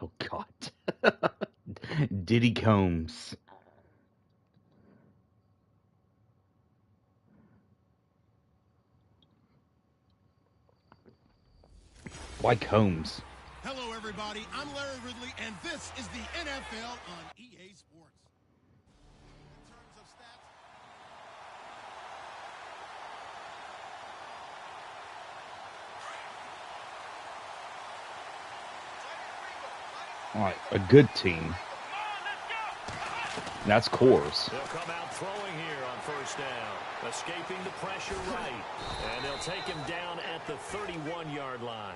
Oh, God. Diddy Combs. Why Combs? Hello, everybody. I'm Larry Ridley, and this is the NFL on EA Sports. In terms of stats, All right, a good team. That's Coors. They'll come out throwing here on first down. Escaping the pressure right. And they'll take him down at the 31-yard line.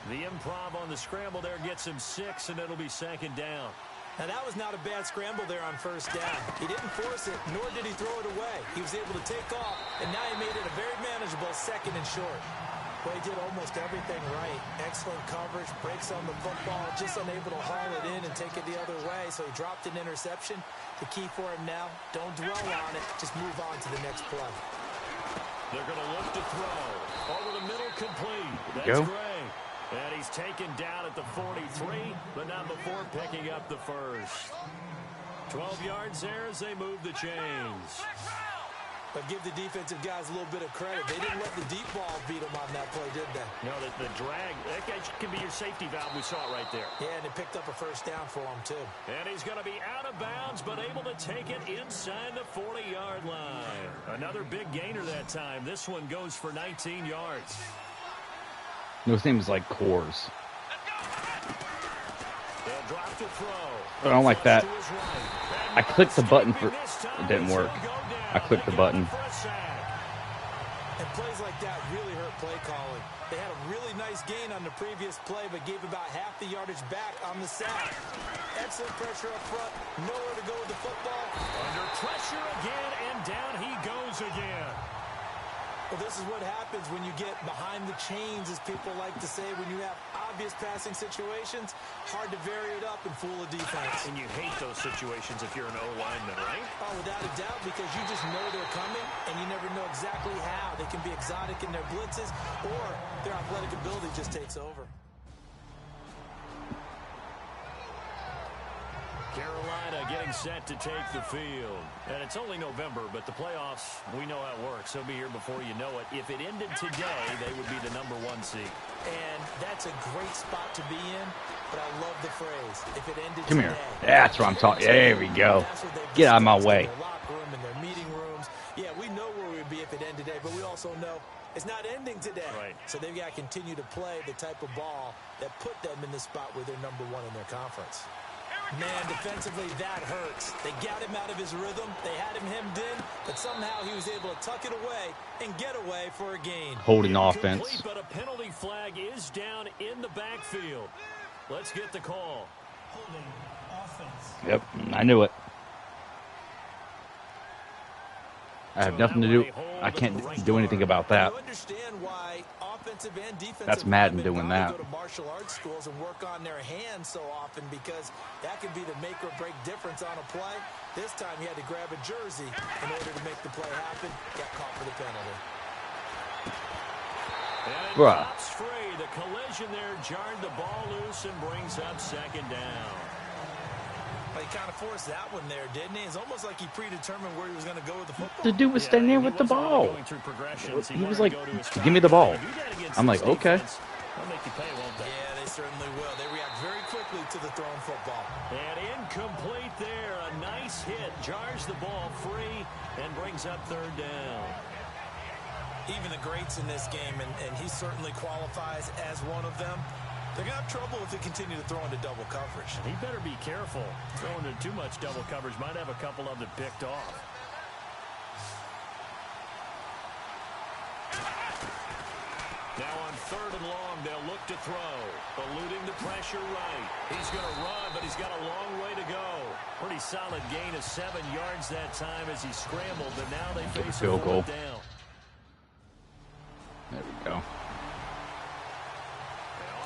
The improv on the scramble there gets him 6, and it'll be second down. Now, that was not a bad scramble there on first down. He didn't force it, nor did he throw it away. He was able to take off, and now he made it a very manageable second and short. Well, he did almost everything right. Excellent coverage, breaks on the football, just unable to haul it in and take it the other way, so he dropped an interception. The key for him now, don't dwell on it, just move on to the next play. They're going to look to throw. Over the middle, complete. That's Go. Gray. And he's taken down at the 43, but not before picking up the first. 12 yards there as they move the chains. But give the defensive guys a little bit of credit. They didn't let the deep ball beat them on that play, did they? No, the drag, that guy can be your safety valve. We saw it right there. Yeah, and it picked up a first down for him, too. And he's going to be out of bounds, but able to take it inside the 40-yard line. Another big gainer that time. This one goes for 19 yards. Those names like Coors. They'll drop to throw. I don't like that. To his right. I clicked the button for This time it didn't he's work. gonna go down. I clicked the They got him button. for a sack. And plays like that really hurt play calling. They had a really nice gain on the previous play, but gave about half the yardage back on the sack. Excellent pressure up front. Nowhere to go with the football. Under pressure again, and down he goes again. Well, this is what happens when you get behind the chains, as people like to say, when you have obvious passing situations. Hard to vary it up and fool a defense. And you hate those situations if you're an O-lineman, right? Oh, without a doubt, because you just know they're coming, and you never know exactly how. They can be exotic in their blitzes, or their athletic ability just takes over. Carolina getting set to take the field. And it's only November, but the playoffs, we know how it works. They'll be here before you know it. If it ended today, they would be the #1 seed. And that's a great spot to be in, but I love the phrase, if it ended Come today. here. That's what I'm talking. There we go. That's what they've Get out of my discussed way. in their locker room, in their meeting rooms. Yeah, we know where we'd be if it ended today, but we also know it's not ending today. Right. So they've got to continue to play the type of ball that put them in the spot where they're #1 in their conference. Man, defensively, that hurts. They got him out of his rhythm. They had him hemmed in, but somehow he was able to tuck it away and get away for a gain. Holding offense. Complete, but a penalty flag is down in the backfield. Let's get the call. Holding offense. Yep, I knew it. I have nothing to do. I can't do anything about that. You understand why offensive and defensive That's Madden linemen doing gotta that. go to martial arts schools and work on their hands so often, because that can be the make or break difference on a play. This time he had to grab a jersey in order to make the play happen. Got caught for the penalty. And Bruh. pops free. The collision there jarred the ball loose and brings up second down. Well, he kind of forced that one there, didn't he? It's almost like he predetermined where he was going to go with the football. The dude was standing there he with the wasn't really ball. going through progressions. He was wanted like, to go to his "Give me the ball." Do that against I'm like, this okay. defense. They'll make you pay, won't they? Yeah, they certainly will. They react very quickly to the thrown football. And incomplete there. A nice hit. Jars the ball free and brings up third down. Even the greats in this game, and he certainly qualifies as one of them, they're going to have trouble if they continue to throw into double coverage. He better be careful. Throwing into too much double coverage might have a couple of them picked off. Now on third and long, they'll look to throw. Eluding the pressure right. He's going to run, but he's got a long way to go. Pretty solid gain of 7 yards that time as he scrambled, but now they face a Field goal. fourth down. There we go.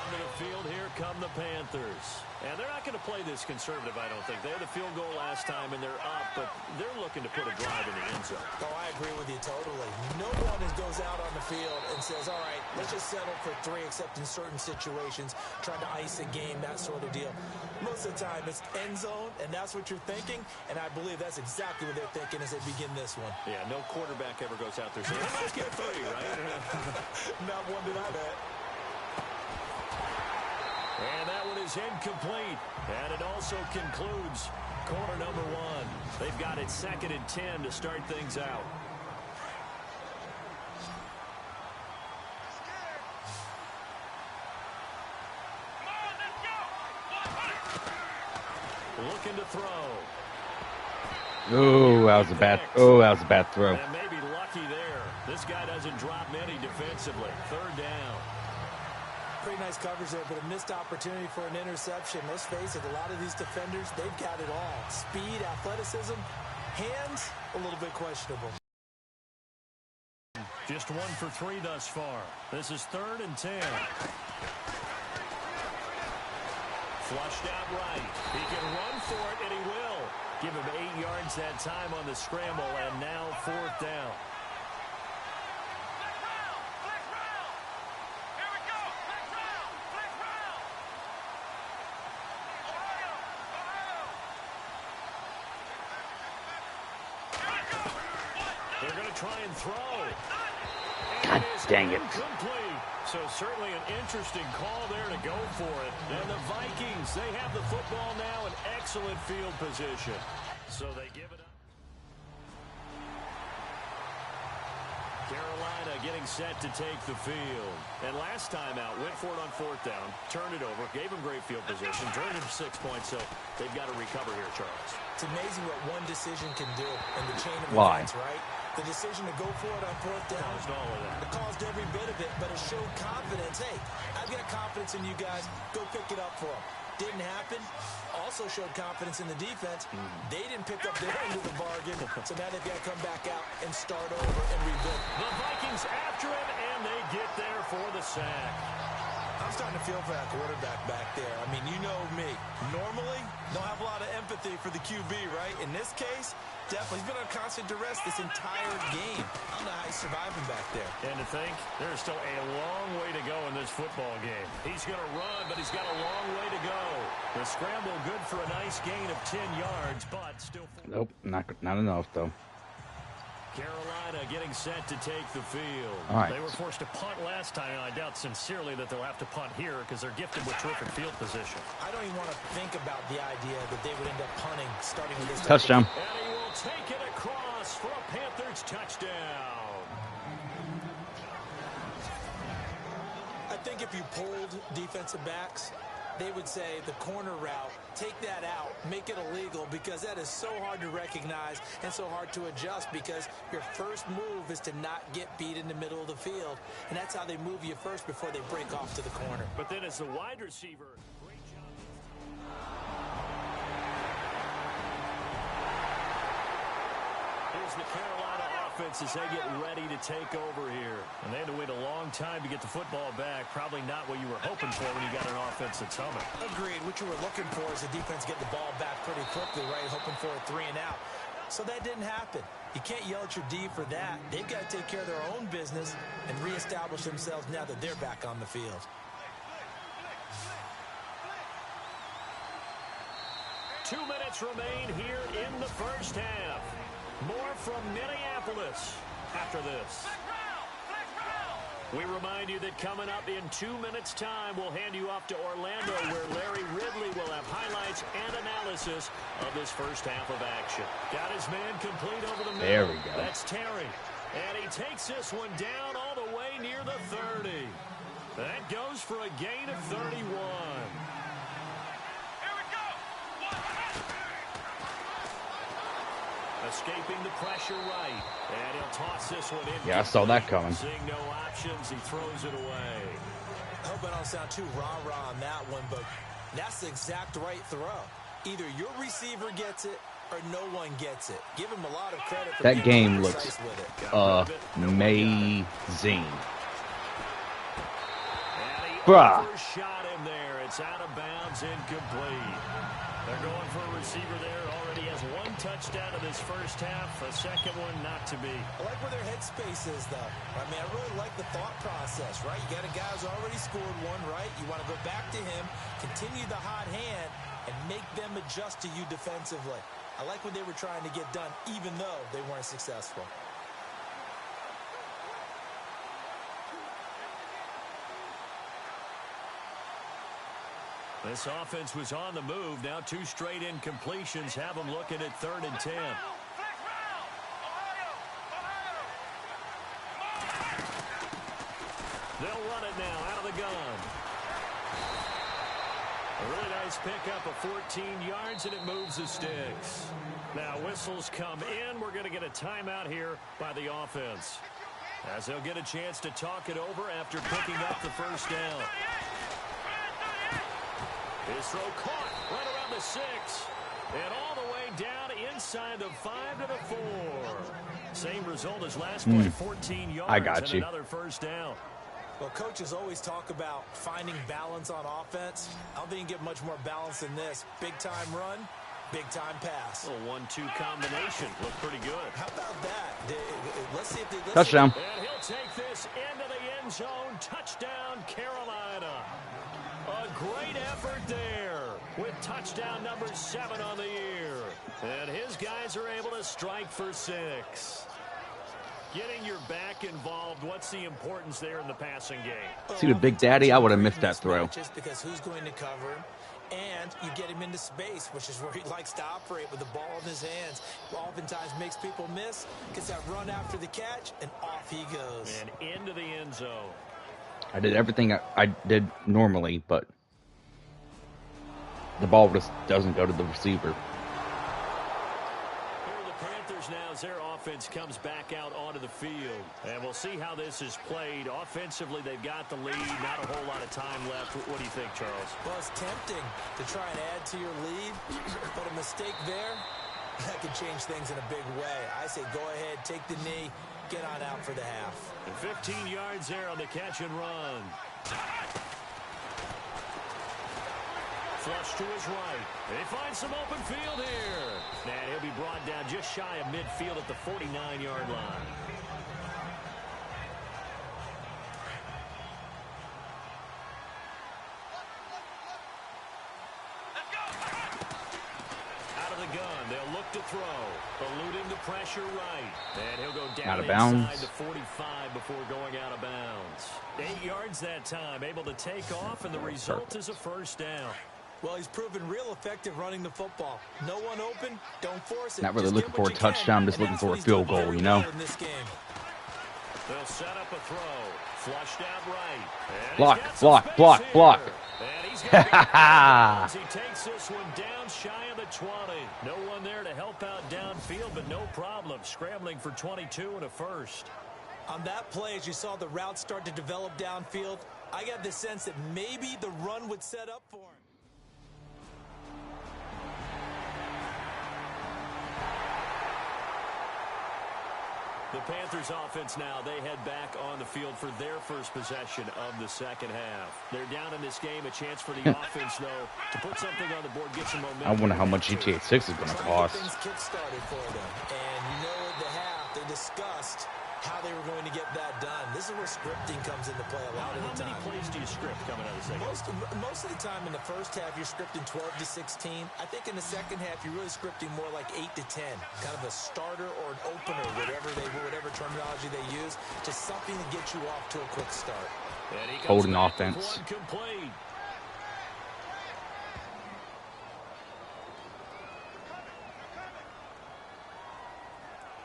On onto the field. Here come the Panthers. And they're not going to play this conservative, I don't think. They had a field goal last time, and they're up, but they're looking to put a drive in the end zone. Oh, I agree with you totally. No one goes out on the field and says, all right, let's just settle for 3, except in certain situations, trying to ice a game, that sort of deal. Most of the time, it's end zone, and that's what you're thinking, and I believe that's exactly what they're thinking as they begin this one. Yeah, no quarterback ever goes out there saying, let's get 30, right? Not one that I bet. And that one is incomplete. And it also concludes quarter number 1. They've got it 2nd and 10 to start things out. Looking to throw. Oh, that was a bad throw. And maybe lucky there. This guy doesn't drop many defensively. 3rd down. Pretty nice coverage there, but a missed opportunity for an interception. Let's face it, a lot of these defenders, they've got it all. Speed, athleticism, hands, a little bit questionable. Just 1 for 3 thus far. This is 3rd and 10. Flushed out right. He can run for it, and he will. Give him 8 yards that time on the scramble, and now 4th down. They're going to try and throw. God dang it. Incomplete. So certainly an interesting call there to go for it. And the Vikings, they have the football now in excellent field position. So they give it up. Carolina getting set to take the field. And last time out, went for it on 4th down, turned it over, gave them great field position, turned it to 6 points, so they've got to recover here, Charles. It's amazing what one decision can do in the chain of Why? events, right? The decision to go for it on 4th down, Caused all of that. it caused every bit of it, but it showed confidence. Hey, I've got confidence in you guys. Go pick it up for them. Didn't happen. Also showed confidence in the defense. They didn't pick up their end of the bargain, so now they've got to come back out and start over and rebuild. The Vikings after him, and they get there for the sack. I'm starting to feel for that quarterback back there. I mean, you know me. Normally, don't have a lot of empathy for the QB, right? In this case, definitely. He's been on constant duress this entire game. I don't know how he's surviving back there. And to think, there's still a long way to go in this football game. He's going to run, but he's got a long way to go. The scramble good for a nice gain of 10 yards, but still... Nope, not enough, though. Carolina getting set to take the field. All right. They were forced to punt last time, and I doubt sincerely that they'll have to punt here because they're gifted with terrific field position. I don't even want to think about the idea that they would end up punting starting with this. Touchdown. And he will take it across for a Panthers touchdown. I think if you polled defensive backs, they would say the corner route, take that out, make it illegal, because that is so hard to recognize and so hard to adjust, because your first move is to not get beat in the middle of the field, and that's how they move you first before they break off to the corner. But then as the wide receiver, great job. Here's the Carolina offense as they get ready to take over here. And they had to wait a long time to get the football back. Probably not what you were hoping for when you got an offense that's humming. Agreed. What you were looking for is the defense getting the ball back pretty quickly, right? Hoping for a 3 and out. So that didn't happen. You can't yell at your D for that. They've got to take care of their own business and reestablish themselves now that they're back on the field. Two minutes remain here in the first half. More from Minneapolis after this. We remind you that coming up in 2 minutes' time, we'll hand you off to Orlando, where Larry Ridley will have highlights and analysis of this first half of action. Got his man complete over the middle. There we go. That's Terry. And he takes this one down all the way near the 30. That goes for a gain of 31. Escaping the pressure right. And he'll toss this one in. Yeah, I saw that coming. Seeing no options, he throws it away. I hope I don't sound too rah-rah on that one, but that's the exact right throw. Either your receiver gets it or no one gets it. Give him a lot of credit for That game being looks precise with it. amazing. And he Bruh. overshot It's out of bounds, incomplete. They're going for a receiver there. Already has one touchdown in this first half. A second one not to be. I like where their headspace is, though. I mean, I really like the thought process, right? You got a guy who's already scored one, right? You want to go back to him, continue the hot hand, and make them adjust to you defensively. I like what they were trying to get done, even though they weren't successful. This offense was on the move. Now 2 straight incompletions have them looking at 3rd and 10. They'll run it now out of the gun. A really nice pickup of 14 yards, and it moves the sticks. Now whistles come in. We're going to get a timeout here by the offense, as they'll get a chance to talk it over after picking up the first down. His throw caught right around the 6. And all the way down inside the 5 to the 4. Same result as last play, 14 yards. I got you. And another first down. Well, coaches always talk about finding balance on offense. I don't think you can get much more balance than this. Big-time run, big-time pass. A 1-2 combination. Looked pretty good. How about that? Let's see if they... Touchdown. And he'll take this into the end zone. Touchdown, Carolina. A great effort there with touchdown number 7 on the year. And his guys are able to strike for 6. Getting your back involved, what's the importance there in the passing game? See the Big Daddy? I would have missed that throw. Just because who's going to cover him, and you get him into space, which is where he likes to operate with the ball in his hands. Oftentimes makes people miss, gets that run after the catch, and off he goes. And into the end zone. I did everything I did normally, but the ball just doesn't go to the receiver. Here are the Panthers now as their offense comes back out onto the field. And we'll see how this is played. Offensively, they've got the lead. Not a whole lot of time left. What do you think, Charles? Well, it's tempting to try and add to your lead, but a mistake there, that could change things in a big way. I say go ahead, take the knee, get on out for the half. And 15 yards there on the catch and run. Flush to his right. They find some open field here. And he'll be brought down just shy of midfield at the 49-yard line. Out of the gun, they'll look to throw. Eluding the pressure right. And he'll go down out of bounds. inside the 45 before going out of bounds. 8 yards that time, able to take off, and the result is a first down. Well, he's proven real effective running the football. No one open, don't force it. Not really Just looking get for a what you can, touchdown, just and looking that's for what a he's field done goal, very you know? well in this game. They'll set up a throw. Flushed out right. And Block, he's got some block, space block, here. block. And he's gonna go out of bounds. He takes this one down shy of the 20. No one there to help out downfield, but no problem. Scrambling for 22 and a first. On that play, as you saw the route start to develop downfield, I got the sense that maybe the run would set up for him. The Panthers offense now, they head back on the field for their first possession of the second half. They're down in this game, a chance for the offense, though, to put something on the board, get some momentum. I wonder how much GTA 6 is going to cost. Things kick-started for them. And you know at the half, they discussed how they were going to get that done. This is where scripting comes into play a lot of the time. How many plays do you script coming out of the second? Most of the time in the first half, you're scripting 12 to 16. I think in the second half, you're really scripting more like 8 to 10. Kind of a starter or an opener, whatever terminology they use. Just something to get you off to a quick start. Holding offense. One complete.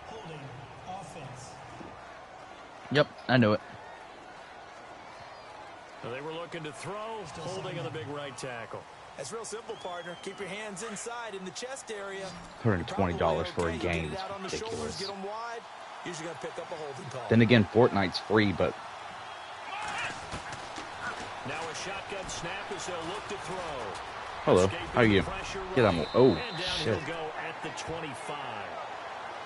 Holding offense. Yep, I knew it. They were looking to throw, holding on the big right tackle. That's real simple, partner. Keep your hands inside in the chest area. $120 for a game is ridiculous. Get them wide. Usually going to pick up a holding call. Then again, Fortnite's free, but Now a shotgun snap as they'll look to throw. hello, how are you? Get on. Oh, and down shit. he'll go at the 25.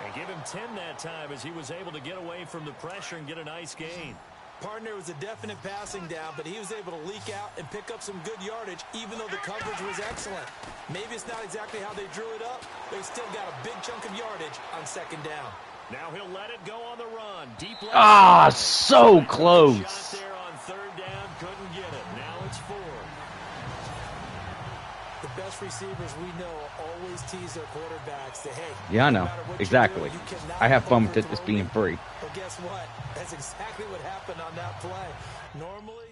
And give him 10 that time as he was able to get away from the pressure and get a nice gain. Partner was a definite passing down, but he was able to leak out and pick up some good yardage, even though the coverage was excellent. Maybe it's not exactly how they drew it up, but he still got a big chunk of yardage on second down. Now he'll let it go on the run. Deep left. Ah, so Shot close. there on third down. Couldn't get it. Now it's 4. The best receivers we know always tease their quarterbacks that, hey, Yeah, I no know. matter what you Exactly. do, you cannot I have fun with it overthrow just being me. free. But guess what? That's exactly what happened on that play. Normally,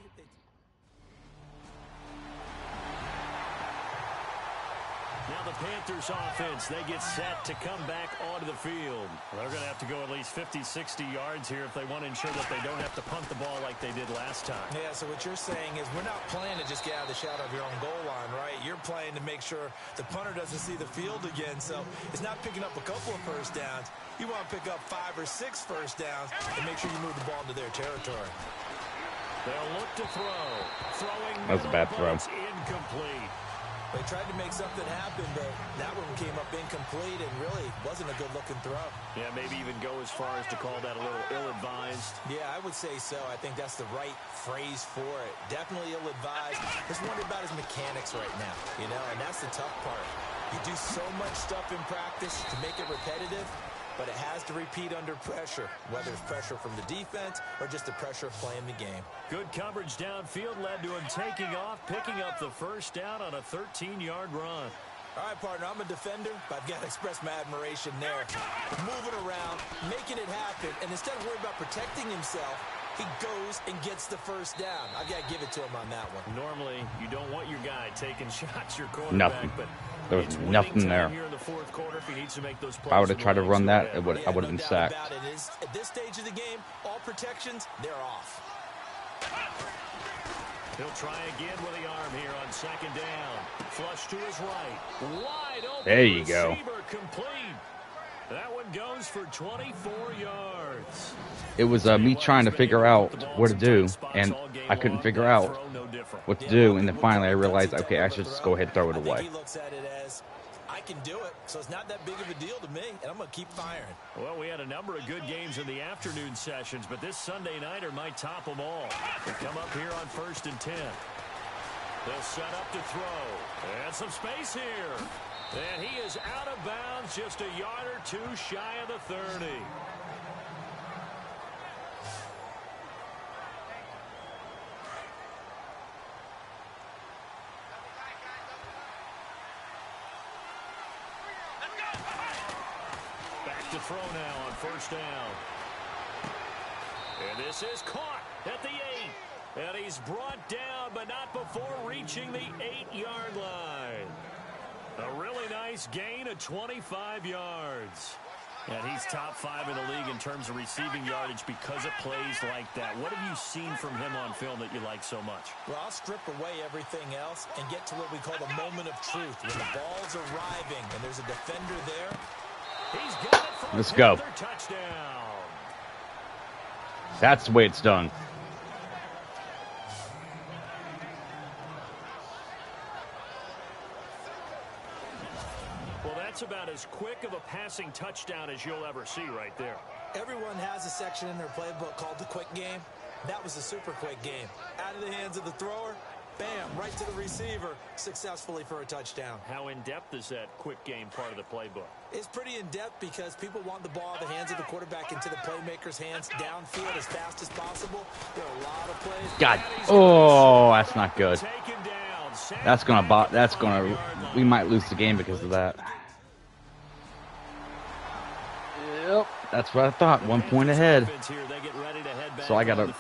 Now the Panthers offense, they get set to come back onto the field. They're going to have to go at least 50, 60 yards here if they want to ensure that they don't have to punt the ball like they did last time. yeah, so what you're saying is we're not playing to just get out of the shadow of your own goal line, right? You're playing to make sure the punter doesn't see the field again. So it's not picking up a couple of first downs. You want to pick up 5 or 6 first downs and make sure you move the ball into their territory. They'll look to throw. Throwing. That was a bad throw. It's incomplete. They tried to make something happen, but that one came up incomplete and really wasn't a good-looking throw. Yeah, maybe even go as far as to call that a little ill-advised. Yeah, I would say so. I think that's the right phrase for it. Definitely ill-advised. Just wondering about his mechanics right now, you know, and that's the tough part. You do so much stuff in practice to make it repetitive, but it has to repeat under pressure, whether it's pressure from the defense or just the pressure of playing the game. Good coverage downfield led to him taking off, picking up the first down on a 13-yard run. All right, partner, I'm a defender, but I've got to express my admiration there. Moving around, making it happen, and instead of worrying about protecting himself, he goes and gets the first down. I've got to give it to him on that one. Normally, you don't want your guy taking shots, your quarterback. Nothing. But There was it's nothing winning there. time here in the fourth quarter if he needs to make those If I would have plays tried to and run that, runs. I would Yeah, have no been doubt sacked. about it. At this stage of the game, all protections, they're off. He'll try again with the arm here on second down. Flush to his right. Wide open. There you go. Receiver complete. That one goes for 24 yards. It was me trying to figure out what to do, and I couldn't figure out what to do, and then finally I realized, okay, I should just go ahead and throw it I think away. he looks at it as, I can do it, so it's not that big of a deal to me, and I'm going to keep firing. Well, we had a number of good games in the afternoon sessions, but this Sunday nighter might top them all. They come up here on 1st and 10. They'll set up to throw. And some space here. And he is out of bounds, just a yard or two shy of the 30. Back to throw now on 1st down. And this is caught at the 8. And he's brought down, but not before reaching the 8-yard line. A really nice gain of 25 yards. And he's top 5 in the league in terms of receiving yardage because of plays like that. What have you seen from him on film that you like so much? Well, I'll strip away everything else and get to what we call the moment of truth. When the ball's arriving and there's a defender there. He's got it for Let's go. another touchdown. That's the way it's done. Well, that's about as quick of a passing touchdown as you'll ever see right there. Everyone has a section in their playbook called the quick game. That was a super quick game. Out of the hands of the thrower, bam, right to the receiver, successfully for a touchdown. How in-depth is that quick game part of the playbook? It's pretty in-depth because people want the ball out of the hands of the quarterback into the playmaker's hands downfield as fast as possible. There are a lot of plays. God. Oh, that's not good. Taken down. That's gonna. We might lose the game because of that. Yep. That's what I thought. 1 point ahead. So I gotta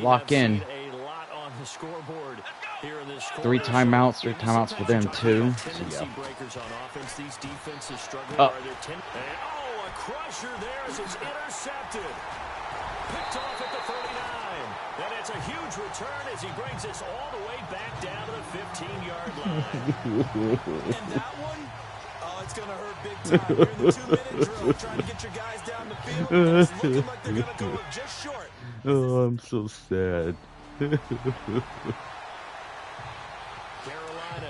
lock in. Three timeouts for them too. So yeah. Oh, a crusher there as it's intercepted. Picked off at the 39. And it's a huge return as he brings us all the way back down to the 15-yard line. And that one, oh, it's going to hurt big time. You're in the 2-minute drill trying to get your guys down the field, and it's looking like they're going to go just short. Oh, I'm so sad. Carolina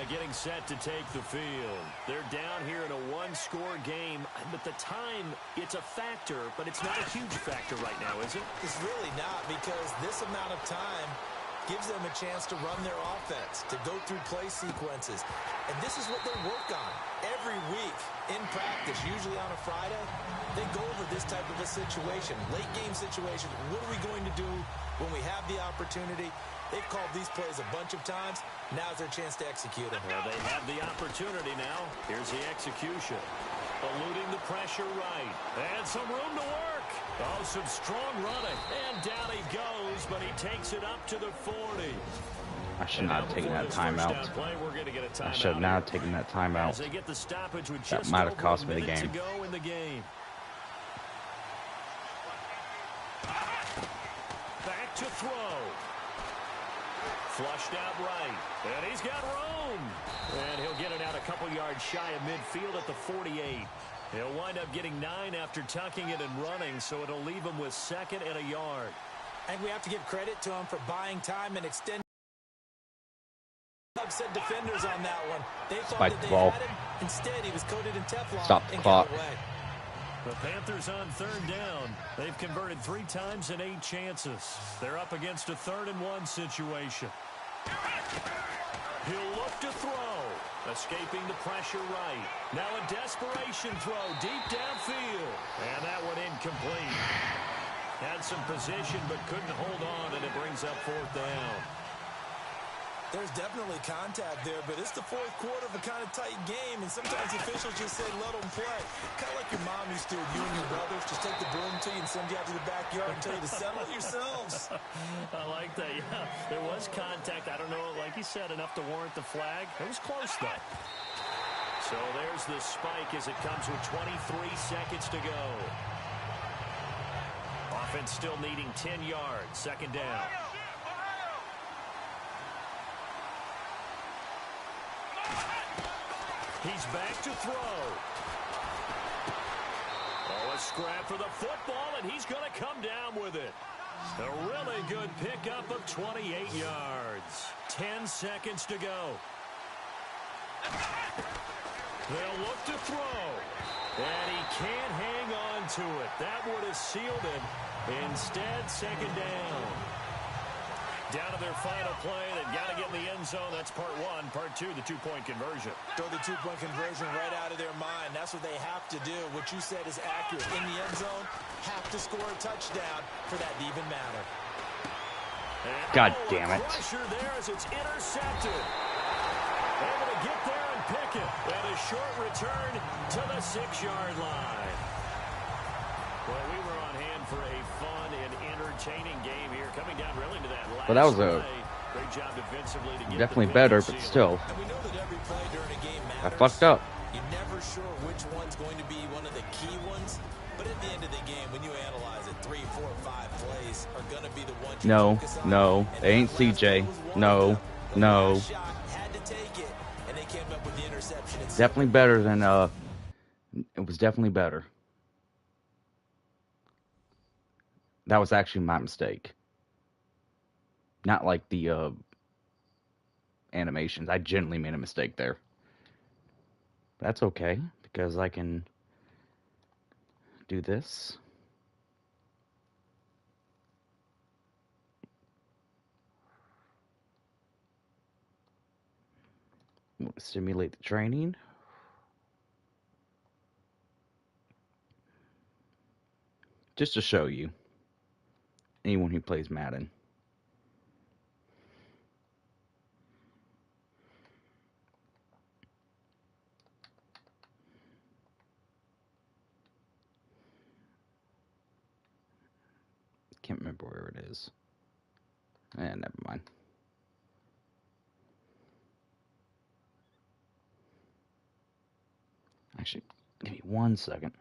getting set to take the field. They're down here in a one-score game, but the time, it's a factor, but it's not a huge factor right now, is it? It's really not, because this amount of time gives them a chance to run their offense, to go through play sequences. And this is what they work on every week in practice, usually on a Friday. They go over this type of a situation, late game situation. What are we going to do when we have the opportunity? They've called these plays a bunch of times. Now's their chance to execute them. Well, they have the opportunity now. Here's the execution. Eluding the pressure right. And some room to work. Oh, some strong running. And down he goes, but he takes it up to the 40. I should not have taken that timeout. I should not have taken that timeout. That might have cost me the game. Back to throw. Flushed out right. And he's got room. And he'll get it out a couple yards shy of midfield at the 48. He'll wind up getting 9 after tucking it and running, so it'll leave him with 2nd and a yard. And we have to give credit to him for buying time and extending. Upset defenders on that one. They thought that they had him. Instead, he was coated in Teflon. Stop the clock. The Panthers on 3rd down. They've converted 3 times in 8 chances. They're up against a 3rd and 1 situation. He'll look to throw. Escaping the pressure right. Now a desperation throw deep downfield. And that one incomplete. Had some position but couldn't hold on, and it brings up 4th down. There's definitely contact there, but it's the 4th quarter of a kind of tight game, and sometimes the officials just say, let them play. Kind of like your mom used to, you and your brothers, just take the broom to you and send you out to the backyard and tell you to settle it yourselves. I like that, yeah. There was contact. I don't know, like you said, enough to warrant the flag. It was close, though. So there's the spike as it comes with 23 seconds to go. Offense still needing 10 yards, 2nd down. He's back to throw. Oh, a scrap for the football, and he's going to come down with it. A really good pickup of 28 yards. 10 seconds to go. They'll look to throw. And he can't hang on to it. That would have sealed it. Instead, 2nd down. Down to their final play. They've got to get in the end zone. That's part 1. Part 2, the 2-point conversion. Throw the 2-point conversion right out of their mind. That's what they have to do. What you said is accurate. In the end zone, have to score a touchdown for that to even matter. And God damn it. Pressure there as it's intercepted. Able to get there and pick it. And a short return to the 6-yard line. Well, we were on hand for a fun and entertaining game here, coming down really to that last Well, that was play. Great job defensively to get definitely the better, finish but seal. still. And we know that every play during a game I matters. fucked up. You're never sure which one's going to be one of the key ones. But at the end of the game, when you analyze it, 3, 4, 5 plays are going to be the ones you focus on. No, it ain't CJ. No. Had to take it, and they came up with the interception. Definitely better than, it was definitely better. That was actually my mistake. Not like the animations. I genuinely made a mistake there. That's okay, because I can do this. Simulate the training. Just to show you, anyone who plays Madden. Can't remember where it is. Never mind. Actually, give me 1 second.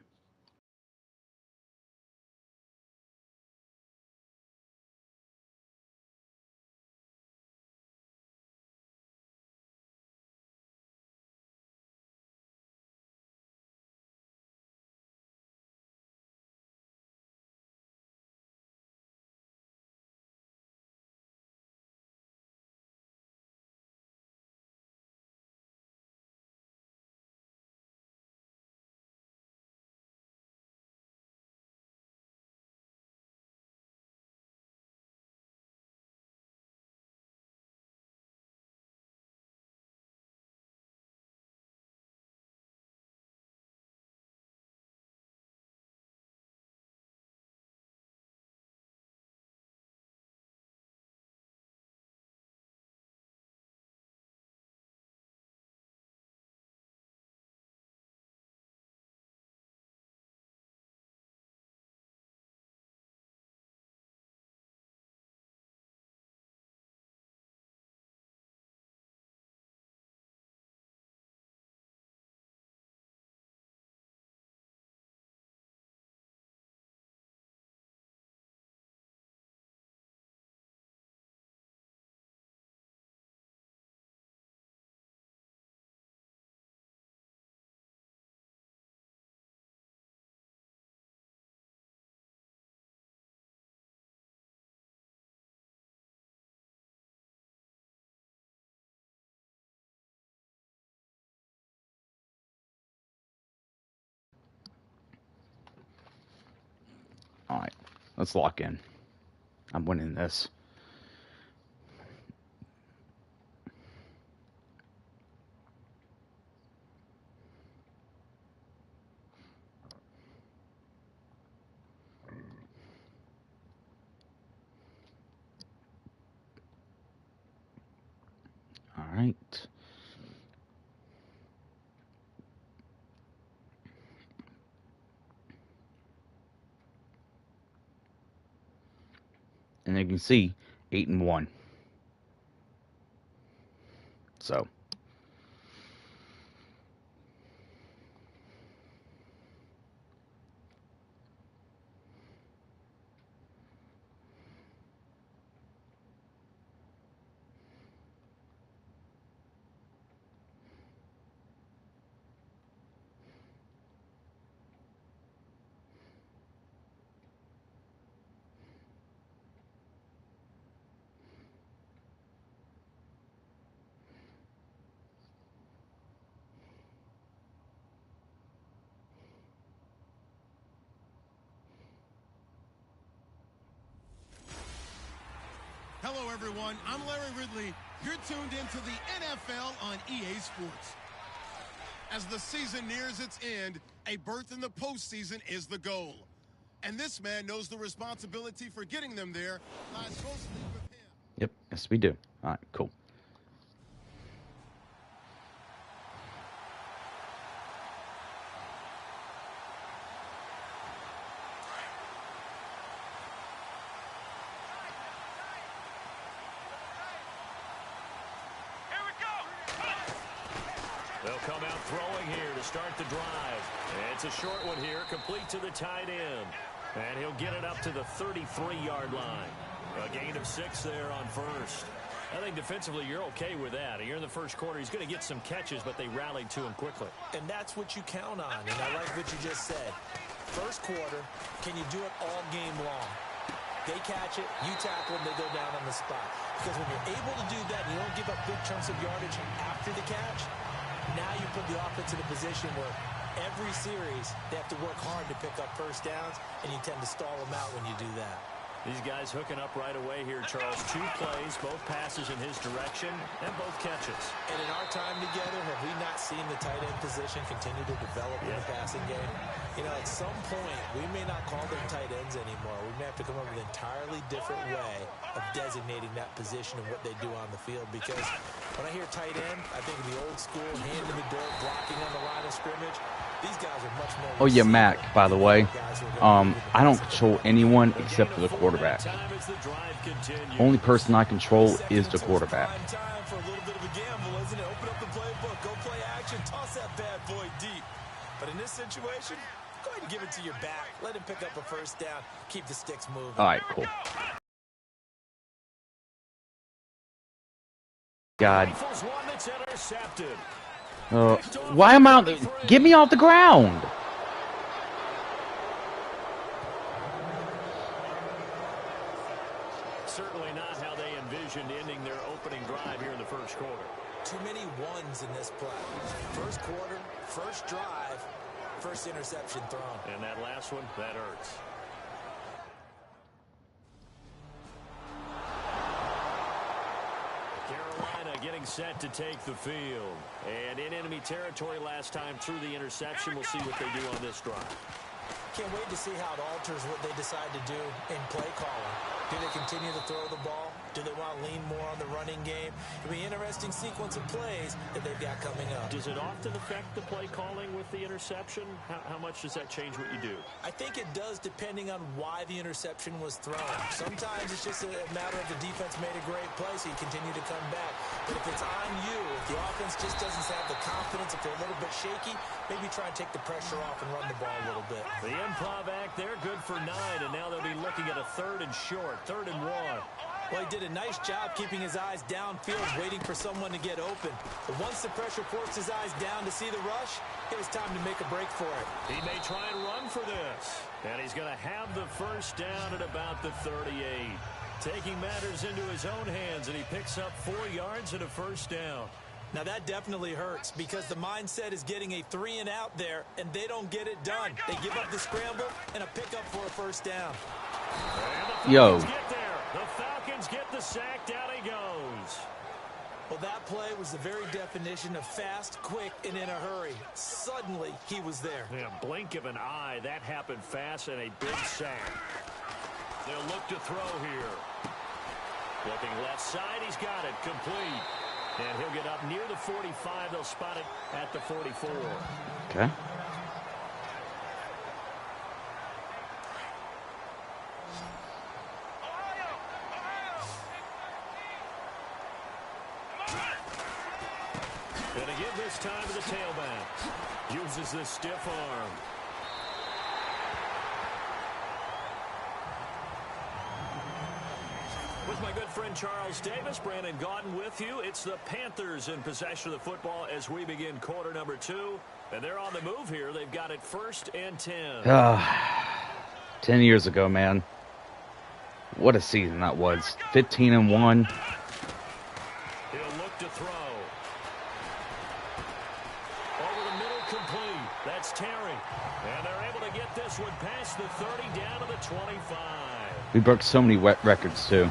All right, let's lock in. I'm winning this. All right. And you can see 8-1. So Hello, everyone. I'm Larry Ridley. You're tuned into the NFL on EA Sports. As the season nears its end, a berth in the postseason is the goal. And this man knows the responsibility for getting them there lies mostly with him. yep, yes we do. All right, cool. They'll come out throwing here to start the drive. It's a short one here, complete to the tight end. And he'll get it up to the 33-yard line. A gain of 6 there on first. I think defensively you're okay with that. You're in the first quarter. He's going to get some catches, but they rallied to him quickly. And that's what you count on, and I like what you just said. First quarter, can you do it all game long? They catch it, you tackle them, they go down on the spot. Because when you're able to do that, and you don't give up big chunks of yardage after the catch, now you put the offense in a position where every series they have to work hard to pick up first downs, and you tend to stall them out when you do that. These guys hooking up right away here, Charles. 2 plays, both passes in his direction, and both catches. And in our time together, have we not seen the tight end position continue to develop in the passing game? You know, at some point, we may not call them tight ends anymore. We may have to come up with an entirely different way of designating that position and what they do on the field. Because when I hear tight end, I think of the old school, hand in the dirt, blocking on the line of scrimmage. These guys are much more... Oh yeah, Mac, by the way, I don't control anyone except for the quarterback. Only person I control is the quarterback. Time for a little bit of a gamble, isn't it? Open up the playbook, go play action, toss that bad boy deep. But in this situation, go ahead and give it to your back. Let him pick up a first down. Keep the sticks moving. All right, cool. God. One that's intercepted. Why am I... Get me off the ground! Certainly not how they envisioned ending their opening drive here in the first quarter. Too many ones in this play. First quarter, first drive, first interception thrown. And that last one, that hurts. Carolina getting set to take the field. And in enemy territory last time through the interception. We'll see what they do on this drive. Can't wait to see how it alters what they decide to do in play calling. Do they continue to throw the ball? Do they want to lean more on the running game? It'll be an interesting sequence of plays that they've got coming up. Does it often affect the play calling with the interception? How much does that change what you do? I think it does, depending on why the interception was thrown. Sometimes it's just a matter of the defense made a great play, so you continue to come back. But if it's on you, if the offense just doesn't have the confidence, if they're a little bit shaky, maybe try and take the pressure off and run the ball a little bit. The improv act, they're good for 9, and now they'll be looking at a 3rd and short, 3rd and 1. Well, he did a nice job keeping his eyes downfield, waiting for someone to get open. But once the pressure forced his eyes down to see the rush, it was time to make a break for it. He may try and run for this. And he's going to have the first down at about the 38. Taking matters into his own hands, and he picks up 4 yards and a first down. Now, that definitely hurts because the mindset is getting a 3-and-out there, and they don't get it done. They give up the scramble and a pickup for a first down. Yo. The Falcons get the sack. Down he goes. Well, that play was the very definition of fast, quick, and in a hurry. Suddenly, he was there. Yeah, blink of an eye. That happened fast and a big sack. They'll look to throw here. Looking left side. He's got it. Complete. And he'll get up near the 45. They'll spot it at the 44. Okay. And again this time to the tailback. Uses the stiff arm. With my good friend Charles Davis, Brandon Gaudin with you. It's the Panthers in possession of the football as we begin quarter number 2. And they're on the move here. They've got it 1st and 10. 10 years ago, man. What a season that was. 15-1. He'll look to throw. Over the middle, complete. That's Terry. And they're able to get this one past the 30 down to the 25. We broke so many records, too.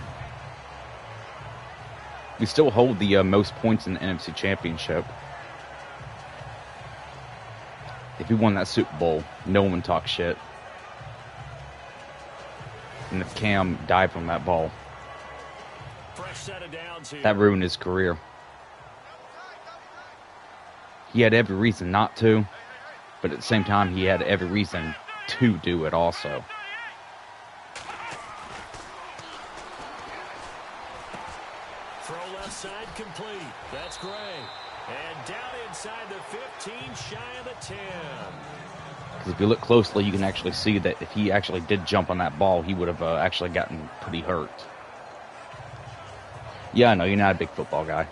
We still hold the most points in the NFC Championship. If we won that Super Bowl, no one would talk shit. And if Cam died from that ball, Fresh set of downs here. that ruined his career. He had every reason not to, but at the same time, he had every reason to do it also. Throw left side complete. That's Gray. And down inside the 15, shy of the 10. Because if you look closely, you can actually see that if he actually did jump on that ball, he would have actually gotten pretty hurt. Yeah, I know, you're not a big football guy.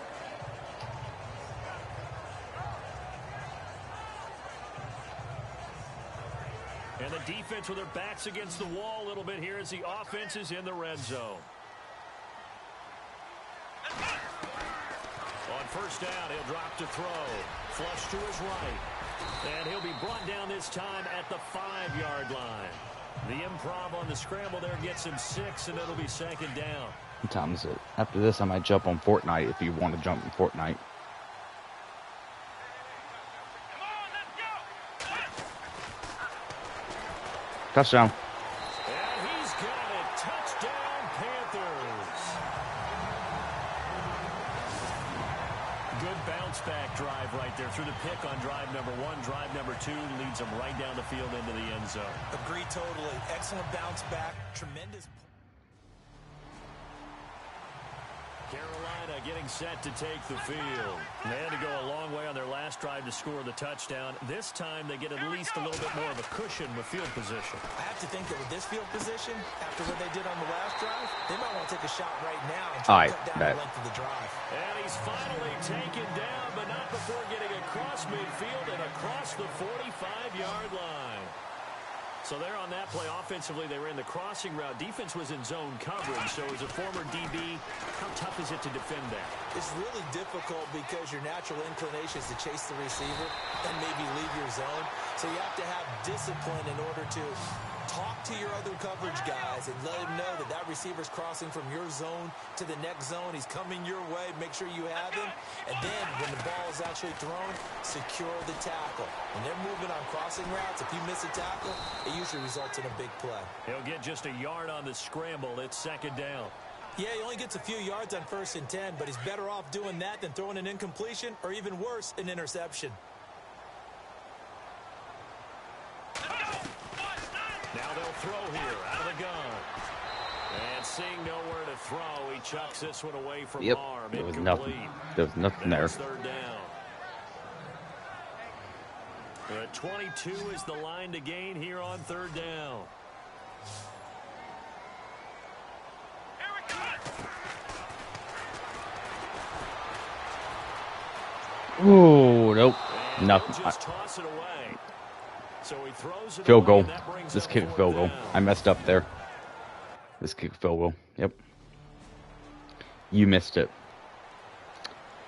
And the defense with their backs against the wall a little bit here as the offense is in the red zone. On first down, he'll drop to throw. Flush to his right. And he'll be brought down this time at the 5-yard line. The improv on the scramble there gets him 6, and it'll be 2nd down. What time is it? After this, I might jump on Fortnite if you want to jump in Fortnite. Touchdown. And he's got it. Touchdown, Panthers. Good bounce-back drive right there through the pick on drive number 1. Drive number 2 leads them right down the field into the end zone. Agree totally. Excellent bounce back. Tremendous. Carolina getting set to take the field. They had to go a long way on their last drive to score the touchdown. This time they get at least a little bit more of a cushion with field position. I have to think that with this field position, after what they did on the last drive, they might want to take a shot right now and try to cut down the length of the drive. And he's finally taken down, but not before getting across midfield and across the 45-yard line. So there on that play, offensively, they ran the crossing route. Defense was in zone coverage, so as a former DB, how tough is it to defend that? It's really difficult because your natural inclination is to chase the receiver and maybe leave your zone. So you have to have discipline in order to talk to your other coverage guys and let them know that that receiver's crossing from your zone to the next zone. He's coming your way. Make sure you have him. And then when the ball is actually thrown, secure the tackle. When they're moving on crossing routes, if you miss a tackle, it usually results in a big play. He'll get just a yard on the scramble. It's 2nd down. Yeah, he only gets a few yards on 1st and 10, but he's better off doing that than throwing an incompletion or even worse, an interception. Now they'll throw here out of the gun. And seeing nowhere to throw, he chucks this one away from arm. There was nothing. There was nothing there. 3rd down. 22 is the line to gain here on 3rd down. Ooh, nope. Nothing. Just toss it away. So he throws it Field goal. This kick field goal. I messed up there. This kick field goal. Yep. You missed it.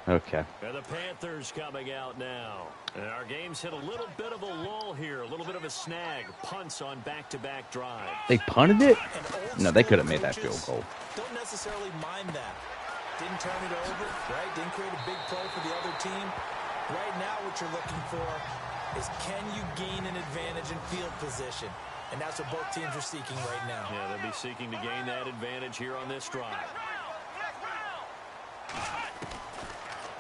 Okay. And the Panthers coming out now. And our game's hit a little bit of a lull here, a little bit of a snag. Punts on back-to-back drives. They punted it? No, they could have made that field goal. Don't necessarily mind that. Didn't turn it over, right? Didn't create a big play for the other team. Right now what you're looking for is can you gain an advantage in field position? And that's what both teams are seeking right now. Yeah, they'll be seeking to gain that advantage here on this drive.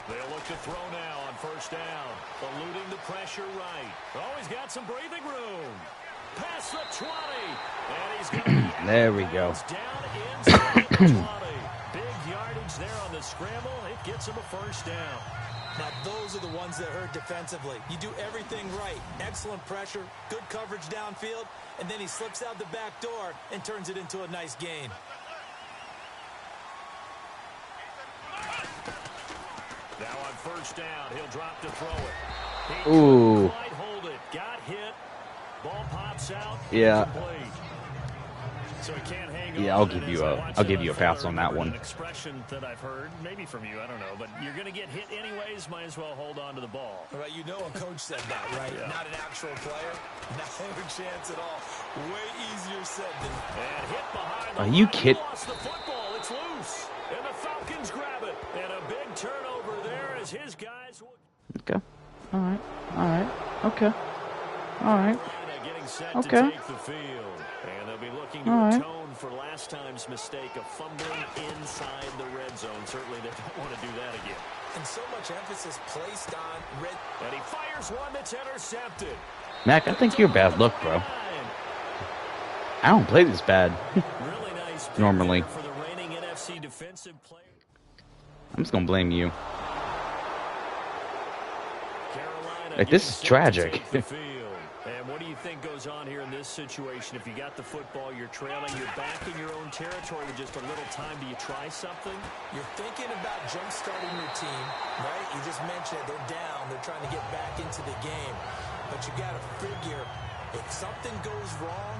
They'll look to throw now on first down. Eluding the pressure right. Oh, he's got some breathing room. Past the 20. And he's going to There we go. down inside the 20. Big yardage there on the scramble. It gets him a first down. Now, those are the ones that hurt defensively. You do everything right. Excellent pressure, good coverage downfield, and then he slips out the back door and turns it into a nice gain. Now on first down, he'll drop to throw it. He Ooh. might hold it. Got hit. Ball pops out. Yeah. Incomplete. So he can't hang Yeah, on. I'll give you a pass on that one. An expression that I've heard, maybe from you, I don't know, but you're going to get hit anyways. Might as well hold on to the ball. Right, you know a coach said that, right? Yeah. Not an actual player. Not a chance at all. Way easier said than. And hit behind the Are you line. kidding? He lost the football. It's loose. And the Falcons grab it. And a big turnover there as his guys. Okay. All right. All right. Okay. All right. Getting set Okay. to take the field. And they'll be looking to All right. atone for last time's mistake of fumbling inside the red zone. Certainly they don't want to do that again. And so much emphasis placed on red. And he fires one that's intercepted. Mac, I think you're bad luck, bro. I don't play this bad. Really nice pick Normally. there for the reigning NFC defensive player. I'm just gonna blame you. Carolina Like, this getting is set to tragic. take the field. And what do you think goes on here in this situation? If you got the football, you're trailing, you're back in your own territory with just a little time. Do you try something? You're thinking about jump-starting your team, right? You just mentioned it. They're down. They're trying to get back into the game. But you got to figure, if something goes wrong,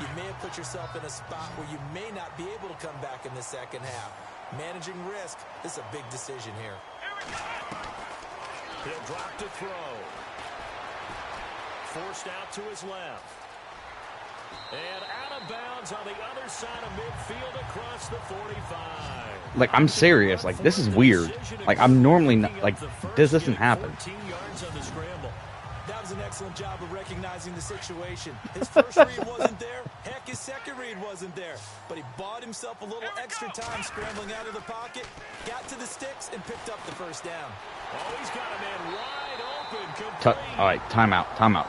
you may have put yourself in a spot where you may not be able to come back in the second half. Managing risk is a big decision here. He'll drop to throw. Forced out to his left. And out of bounds on the other side of midfield across the 45. Like, I'm serious. Like, this is weird. Like, I'm normally not, like, this doesn't happen. 14 yards on the scramble. That was an excellent job of recognizing the situation. His first read wasn't there. Heck, his second read wasn't there. But he bought himself a little extra time scrambling out of the pocket, got to the sticks, and picked up the first down. Oh, he's got a man wide open. All right, timeout.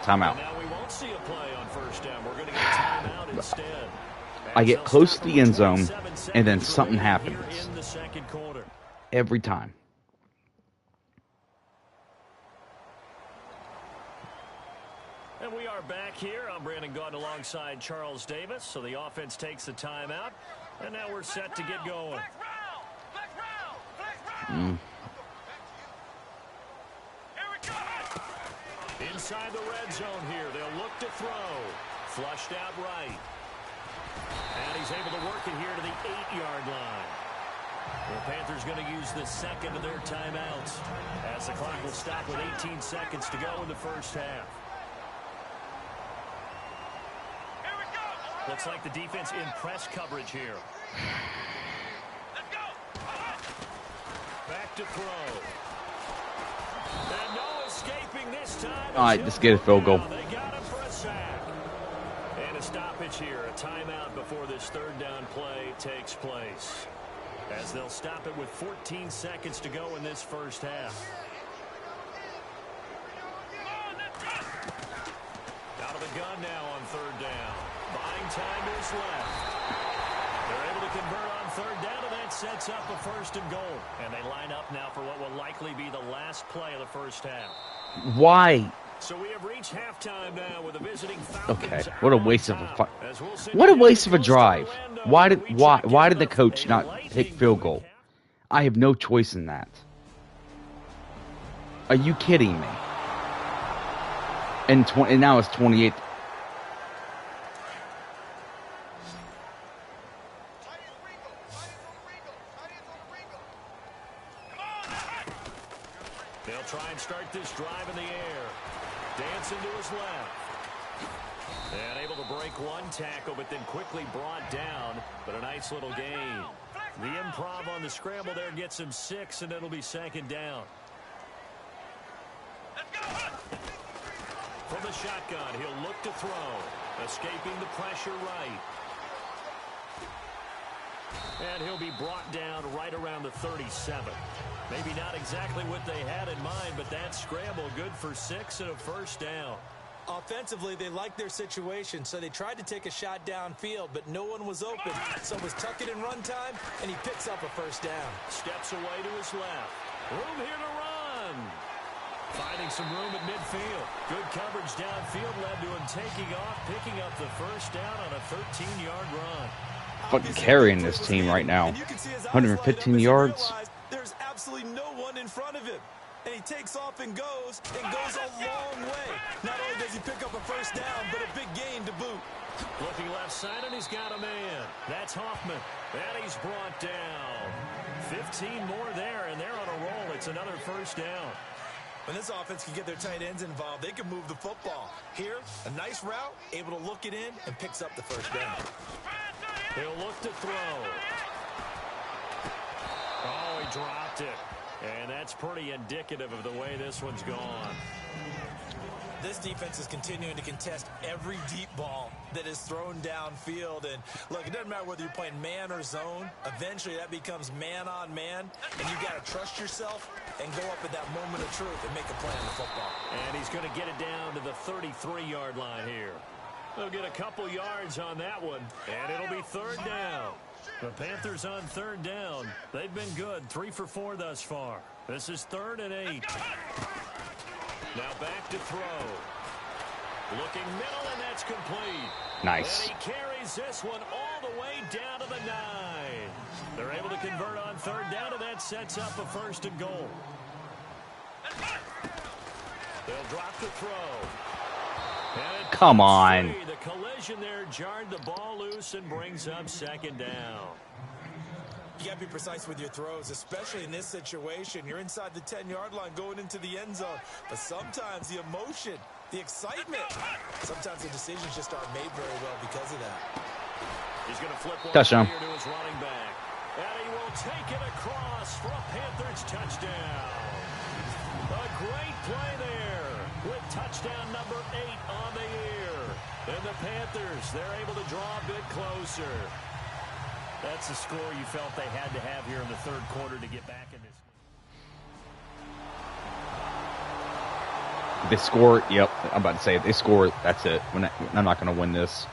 Now we won't see a play on first down. We're going to get a timeout instead. I get close to the end zone, and then something happens. Here in the second quarter. Every time. And we are back here. I'm Brandon Gaudin alongside Charles Davis. So the offense takes the timeout. And now we're set to get going. Inside the red zone here. They'll look to throw. Flushed out right. And he's able to work it here to the 8-yard line. The Panthers going to use the second of their timeouts as the clock will stop with 18 seconds to go in the first half. Looks like the defense in press coverage here. Let's go. Back to throw. And no escaping this time. All right, let's get a field goal. They got him for a sack. And a stoppage here. A timeout before this third down play takes place. As they'll stop it with 14 seconds to go in this first half. Out of the gun now on third down. Buying time is left. They're able to convert on third down, and that sets up a first and goal. And they line up now for what will likely be the last play of the first half. Why? So we have reached halftime now with the visiting Falcons. Okay, what a waste of a what a waste of a drive. Why did the coach not take field goal? I have no choice in that. Are you kidding me? And now it's 28. They'll try and start this drive in the air. Dancing to his left. And able to break one tackle, but then quickly brought down. But a nice little gain. The improv on the scramble there gets him 6, and it'll be second down. From the shotgun, he'll look to throw. Escaping the pressure right. And he'll be brought down right around the 37. Maybe not exactly what they had in mind, but that scramble good for 6 and a first down. Offensively, they liked their situation, so they tried to take a shot downfield, but no one was open. So it was tuck it in run time, and he picks up a first down. Steps away to his left. Room here to run. Finding some room at midfield. Good coverage downfield led to him taking off, picking up the first down on a 13-yard run. Fucking carrying this team right now. 115 yards. There's absolutely no one in front of him. And he takes off and goes a long way. Not only does he pick up a first down, but a big gain to boot. Looking left side, and he's got a man. That's Hoffman. And he's brought down. 15 more there, and they're on a roll. It's another first down. When this offense can get their tight ends involved, they can move the football. Here, a nice route, able to look it in, and picks up the first down. He'll look to throw. Oh, he dropped it. And that's pretty indicative of the way this one's gone. This defense is continuing to contest every deep ball that is thrown downfield. And look, it doesn't matter whether you're playing man or zone. Eventually, that becomes man on man. And you got to trust yourself and go up at that moment of truth and make a play on the football. And he's going to get it down to the 33-yard line here. They'll get a couple yards on that one, and it'll be third down. The Panthers on third down. They've been good, 3 for 4 thus far. This is 3rd and 8. Now back to throw. Looking middle, and that's complete. Nice. And he carries this one all the way down to the 9. They're able to convert on third down, and that sets up a first and goal. They'll drop the throw. Come on. The collision there jarred the ball loose and brings up second down. You got to be precise with your throws, especially in this situation. You're inside the 10-yard line going into the end zone. But sometimes the emotion, the excitement, sometimes the decisions just aren't made very well because of that. He's going to flip one touchdown here to his running back. And he will take it across for a Panthers touchdown. A great play there with touchdown number 8 on the year. And the Panthers, they're able to draw a bit closer. That's the score you felt they had to have here in the third quarter to get back in this. They score. Yep, I'm about to say it. They score. That's it. I'm not going to win this.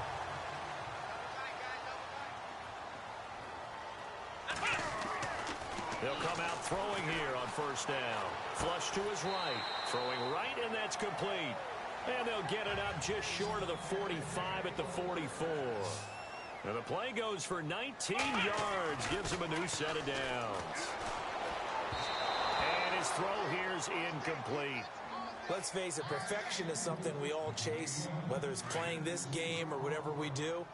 They'll come out throwing here on first down. Flush to his right. Throwing right, and that's complete. And they'll get it up just short of the 45 at the 44. And the play goes for 19 yards. Gives him a new set of downs. And his throw here's incomplete. Let's face it, perfection is something we all chase, whether it's playing this game or whatever we do.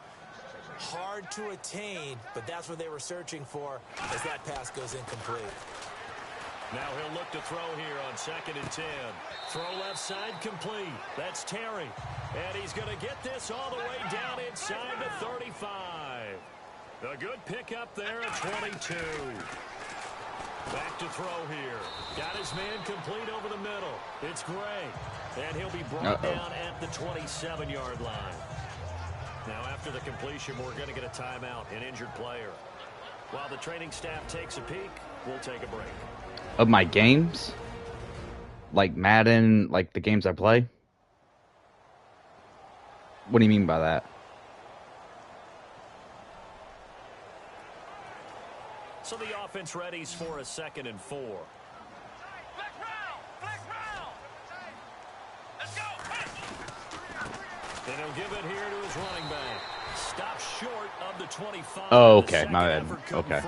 Hard to attain, but that's what they were searching for as that pass goes incomplete. Now he'll look to throw here on 2nd and 10. Throw left side complete. That's Terry. And he's going to get this all the way down inside the 35. A good pickup there at 22. Back to throw here. Got his man complete over the middle. It's Gray. And he'll be brought down at the 27-yard line. Now after the completion, we're going to get a timeout, an injured player. While the training staff takes a peek, we'll take a break. Of my games, like Madden, like the games I play. What do you mean by that? So the offense readies for a 2nd and 4. Flex round! Let's go! Then he'll give it here to his running back. Stop short of the 25. Oh, okay, my bad. Okay.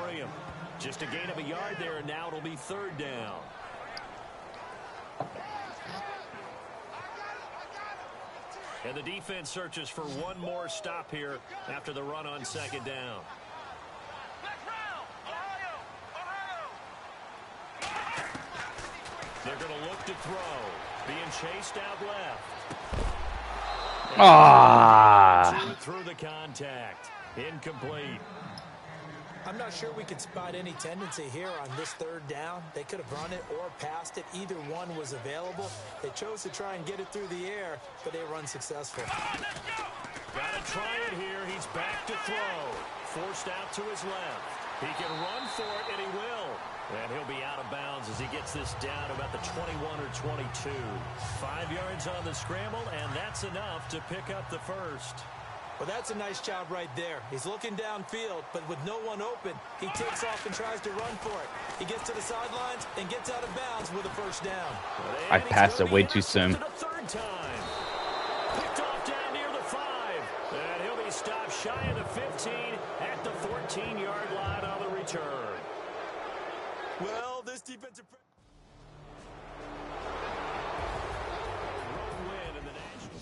Just a gain of a yard there, and now it'll be third down. And the defense searches for one more stop here after the run on 2nd down. They're going to look to throw. Being chased out left. Ah! Through the contact. Incomplete. I'm not sure we could spot any tendency here on this third down. They could have run it or passed it. Either one was available. They chose to try and get it through the air, but they were unsuccessful. Got to try it here. He's back to throw. Forced out to his left. He can run for it, and he will. And he'll be out of bounds as he gets this down about the 21 or 22. 5 yards on the scramble, and that's enough to pick up the first. Well, that's a nice job right there. He's looking downfield, but with no one open, he takes off and tries to run for it. He gets to the sidelines and gets out of bounds with a first down. I passed it way too soon. Third time. Picked off down near the 5. And he'll be stopped shy of the 15 at the 14-yard line on the return. Well, this defensive... win in the national...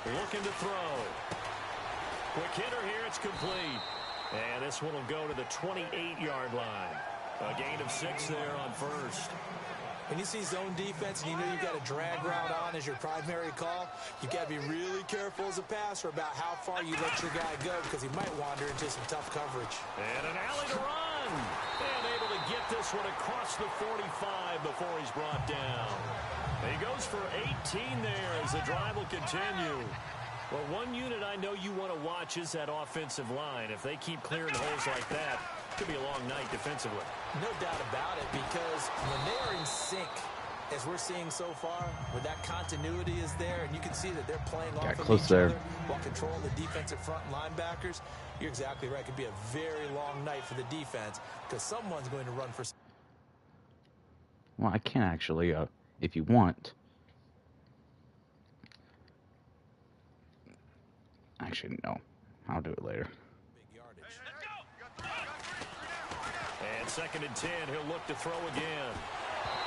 Looking to throw. Quick hitter here, it's complete. And this one will go to the 28-yard line. A gain of 6 there on first. When you see zone defense and you know you've got a drag route on as your primary call, you've got to be really careful as a passer about how far you let your guy go because he might wander into some tough coverage. And an alley to run. And able to get this one across the 45 before he's brought down. He goes for 18 there as the drive will continue. Well, one unit I know you want to watch is that offensive line. If they keep clearing holes like that, it could be a long night defensively. No doubt about it, because when they are in sync, as we're seeing so far, where that continuity is there, and you can see that they're playing off of each other while controlling the defensive front linebackers, you're exactly right. It could be a very long night for the defense because someone's going to run for... Well, I can actually, if you want... Actually, no. I'll do it later. And 2nd and 10, he'll look to throw again.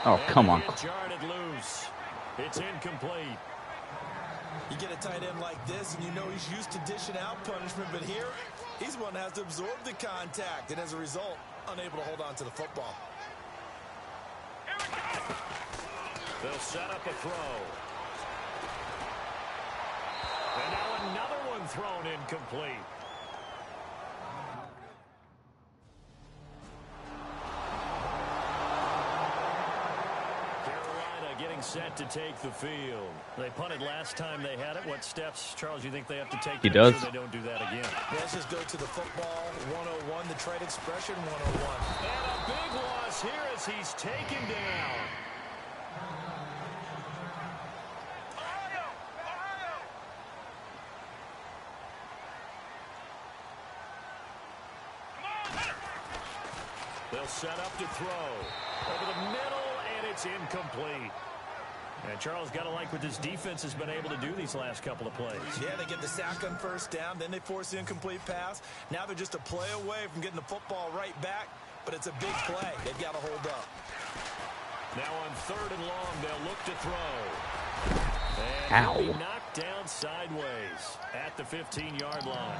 Oh, come on. Jarred loose. It's incomplete. You get a tight end like this, and you know he's used to dishing out punishment, but here, he's one that has to absorb the contact, and as a result, unable to hold on to the football. They'll set up a throw. And now another one thrown incomplete. Carolina getting set to take the field. They punted last time they had it. What steps, Charles, you think they have to take? He does. So they don't do that again. Let's just go to the football 101, the trade expression 101. And a big loss here as he's taken down. They'll set up to throw. Over the middle, and it's incomplete. And Charles, got to like what this defense has been able to do these last couple of plays. Yeah, they get the sack on first down, then they force the incomplete pass. Now they're just a play away from getting the football right back, but it's a big play. They've got to hold up. Now on 3rd and long, they'll look to throw. And he'll be knocked down sideways at the 15-yard line.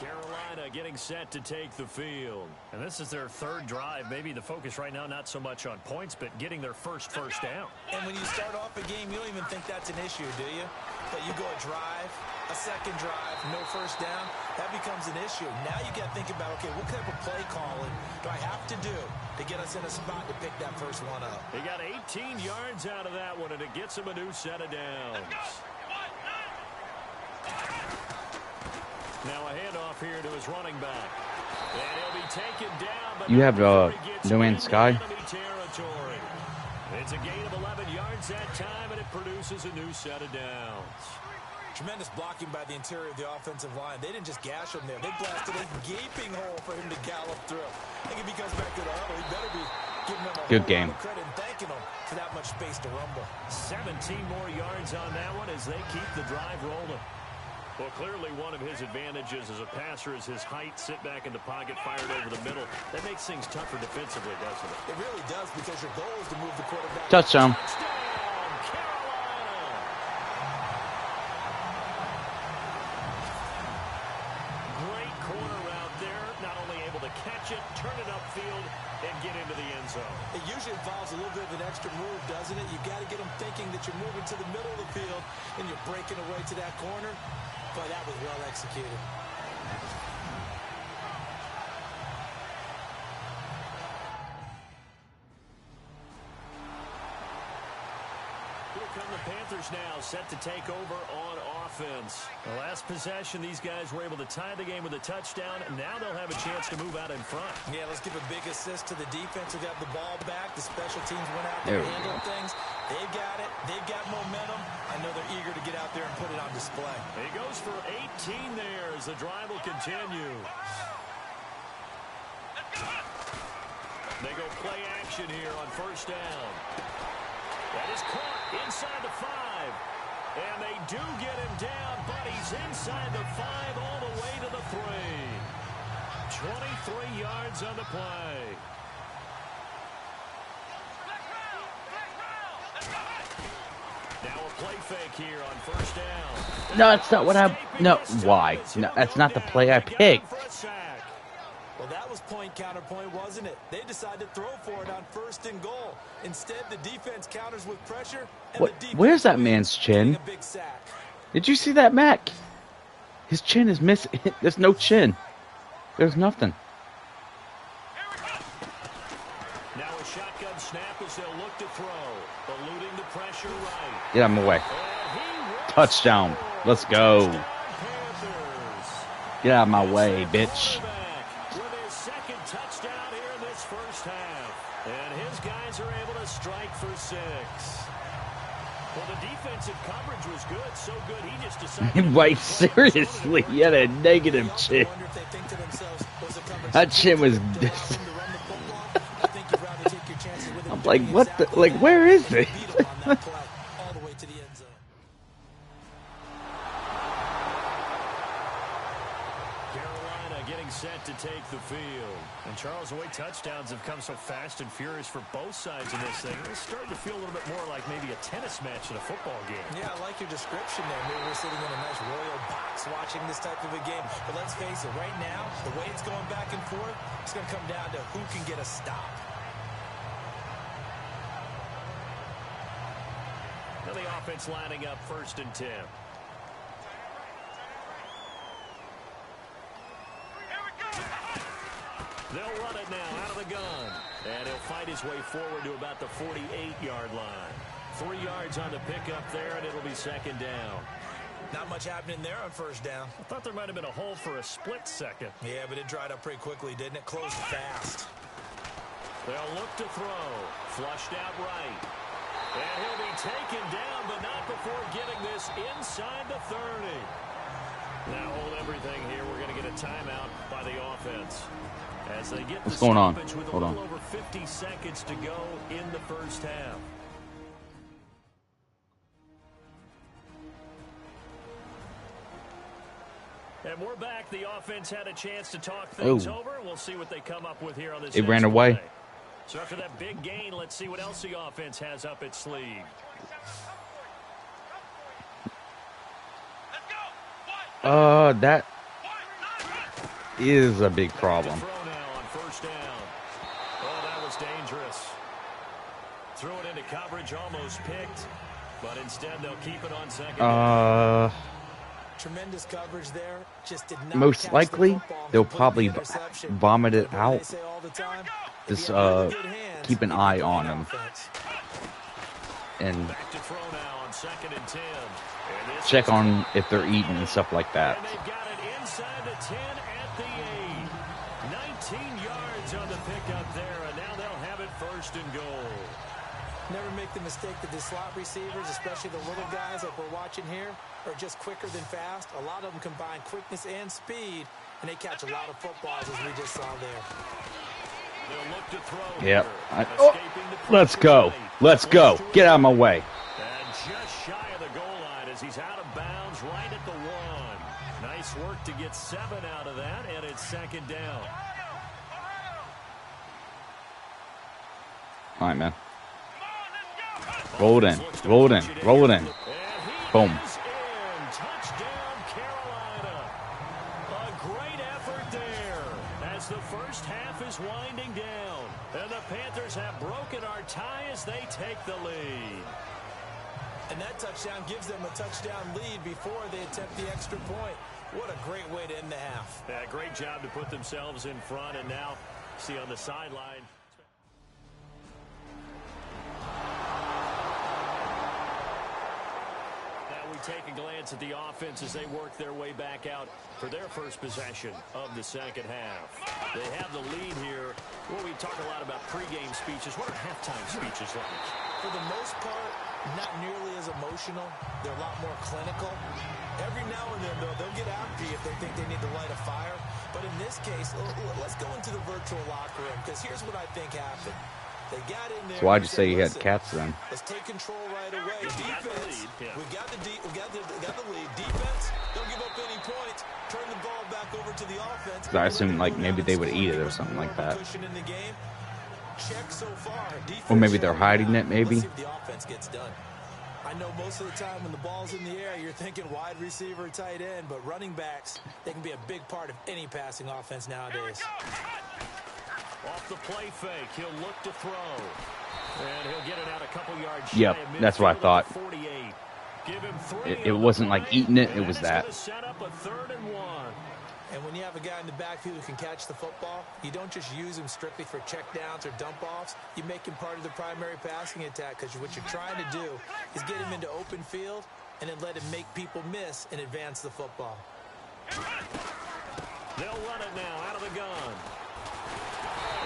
Carolina getting set to take the field. And this is their third drive. Maybe the focus right now not so much on points, but getting their first down. And when you start off a game, you don't even think that's an issue, do you? But you go a drive, a second drive, no first down, that becomes an issue. Now you got to think about, okay, what type of play calling do I have to do to get us in a spot to pick that first one up? He got 18 yards out of that one, and it gets him a new set of downs. Now a handoff here to his running back. And he'll be taken down, but You have before he gets No Man's into Sky? enemy territory. It's a gain of 11 yards that time, and it produces a new set of downs. Tremendous blocking by the interior of the offensive line. They didn't just gash him there. They blasted a gaping hole for him to gallop through. I think if he comes back to the huddle, he better be giving him a Good whole game. lot of credit and thanking him for that much space to rumble. 17 more yards on that one as they keep the drive rolling. Well, clearly one of his advantages as a passer is his height, sit back in the pocket, fired over the middle. That makes things tougher defensively, doesn't it? It really does, because your goal is to move the quarterback. Touchdown. Touchdown, Carolina! Great corner out there. Not only able to catch it, turn it upfield, and get into the end zone. It usually involves a little bit of an extra move, doesn't it? You got to get them thinking that you're moving to the middle of the field and you're breaking away to that corner. But that was well executed. Here come the Panthers now, set to take over on offense. The last possession, these guys were able to tie the game with a touchdown, and now they'll have a chance to move out in front. Yeah, let's give a big assist to the defense who got the ball back. The special teams went out there and handled things. They've got it. They've got momentum. I know they're eager to get out there and put it on display. He goes for 18 there as the drive will continue. They go play action here on first down. That is caught inside the 5. And they do get him down, but he's inside the 5 all the way to the 3. 23 yards on the play. Now a play fake here on first down. No, that's not what I... No, why? No, that's not the play I picked. Well, that was point counterpoint, wasn't it? They decided to throw for it on first and goal. Instead, the defense counters with pressure. And What? the defense Where's that man's chin? a big sack. Did you see that, Mac? His chin is missing. There's no chin. There's nothing. Now a shotgun snap as they'll look to throw. Eluding the pressure right. Get out of my way. Touchdown. Let's go. Get out of my way, bitch. With his second touchdown here in this first half. And his guys are able to strike for 6. Well, the defensive coverage was good, so good he just decided... Right, seriously, he had a negative chin. That chin was... I'm like, what the... Like, where is it? set to take the field. And Charles, the way touchdowns have come so fast and furious for both sides in this thing, it's starting to feel a little bit more like maybe a tennis match in a football game. Yeah, I like your description there. Maybe we're sitting in a nice royal box watching this type of a game. But let's face it, right now, the way it's going back and forth, it's going to come down to who can get a stop. Now the offense lining up 1st and 10. They'll run it now out of the gun. And he'll fight his way forward to about the 48-yard line. 3 yards on the pickup there, and it'll be 2nd down. Not much happening there on 1st down. I thought there might have been a hole for a split second. Yeah, but it dried up pretty quickly, didn't it? Closed fast. They'll look to throw. Flushed out right. And he'll be taken down, but not before getting this inside the 30. Now hold everything here. We're going to get a timeout by the offense. As they get What's going on? With Hold a on. little over 50 seconds to go in the first half. And we're back. The offense had a chance to talk things over. We'll see what they come up with here on this. It ran away. Play. So after that big gain, let's see what else the offense has up its sleeve. is a big problem. Throw now on first down. Oh, that was dangerous. Threw it into coverage, almost picked, but instead they'll keep it on second down. Tremendous coverage there. Just did not Most likely, they'll probably vomit it out. Just keep an eye on them. And check on if they're eating and stuff like that. And they've got it inside the 10 at the 8. 19 yards on the pickup there, and now they'll have it first and goal. Never make the mistake that the slot receivers, especially the little guys like we're watching here, are just quicker than fast. A lot of them combine quickness and speed, and they catch a lot of footballs, as we just saw there. They'll look to throw. Yep. Let's go. Let's go. Get out of my way. And just shy of the goal line as he's out of bounds right at the 1. Nice work to get 7 out of that, and it's second down. All right, man. Roll it in. Roll it in. Roll it in. Boom. Touchdown, Carolina. A great effort there as the first half is winding down. And the Panthers have broken our tie as they take the lead. And that touchdown gives them a touchdown lead before they attempt the extra point. What a great way to end the half. Yeah, great job to put themselves in front, and now see on the sideline. We take a glance at the offense as they work their way back out for their first possession of the second half. They have the lead here. Well, we talk a lot about pregame speeches. What are halftime speeches like? For the most part, not nearly as emotional. They're a lot more clinical. Every now and then, though, they'll get after you if they think they need to light a fire. But in this case, let's go into the virtual locker room, because here's what I think happened. They got in there. So why'd you say you had cats then? Let's take control right away. Defense, we got the lead. Defense, don't give up any points. Turn the ball back over to the offense. I assume like maybe they would eat it or something like that. Check so far. Or maybe they're hiding it. Maybe. Let's see if the offense gets done. I know most of the time when the ball's in the air, you're thinking wide receiver, tight end, but running backs, they can be a big part of any passing offense nowadays. Off the play fake, he'll look to throw. And he'll get it out a couple yards. Yep, that's what I thought. 48. Give him 3. It wasn't like eating it, it was that. Set up a 3rd and 1. And when you have a guy in the backfield who can catch the football, you don't just use him strictly for checkdowns or dump-offs. You make him part of the primary passing attack, because what you're trying to do is get him into open field and then let him make people miss and advance the football. They'll run it now out of the gun.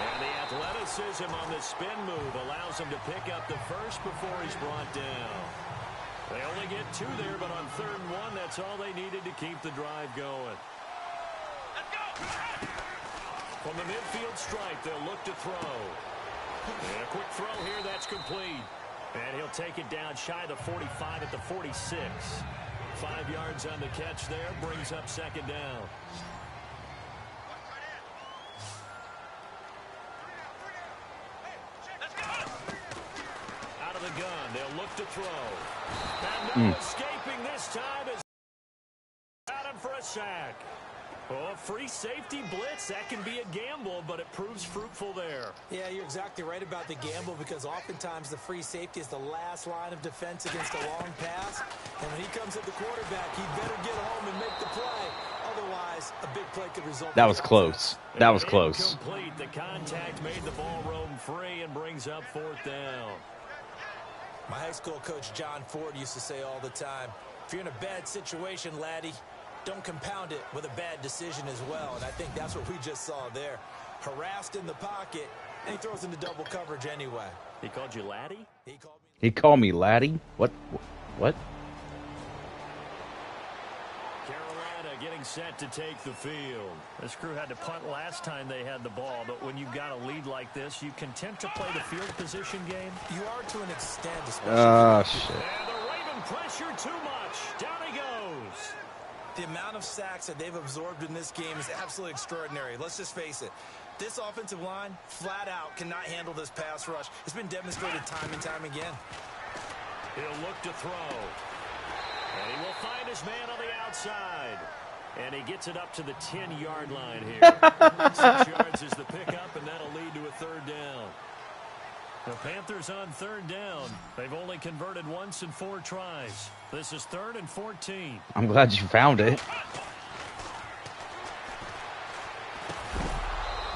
And the athleticism on the spin move allows him to pick up the first before he's brought down. They only get 2 there, but on 3rd and 1, that's all they needed to keep the drive going. From the midfield stripe, they'll look to throw. And a quick throw here, that's complete. And he'll take it down shy of the 45 at the 46. 5 yards on the catch there, brings up second down. Out of the gun, they'll look to throw. And no escaping this time as got him for a sack. Oh, free safety blitz, that can be a gamble, but it proves fruitful there. Yeah, you're exactly right about the gamble, because oftentimes the free safety is the last line of defense against a long pass. And when he comes at the quarterback, he better get home and make the play. Otherwise, a big play could result. That was close. That was close. Incomplete. The contact made the ball roam free and brings up 4th down. My high school coach, John Ford, used to say all the time, if you're in a bad situation, laddie, don't compound it with a bad decision as well. And I think that's what we just saw there. Harassed in the pocket, and he throws into double coverage anyway. He called you laddie? He called me laddie? What? Carolina getting set to take the field. This crew had to punt last time they had the ball, but when you've got a lead like this, you content to play the field position game? You are to an extent, especially. Shit. And the Raven pressure too much. Down he goes. The amount of sacks that they've absorbed in this game is absolutely extraordinary. Let's just face it. This offensive line, flat out, cannot handle this pass rush. It's been demonstrated time and time again. He'll look to throw. And he will find his man on the outside. And he gets it up to the 10-yard line here. 6 yards is the pickup, and that'll lead to a third down. The Panthers on third down. They've only converted once in 4 tries. This is 3rd and 14. I'm glad you found it.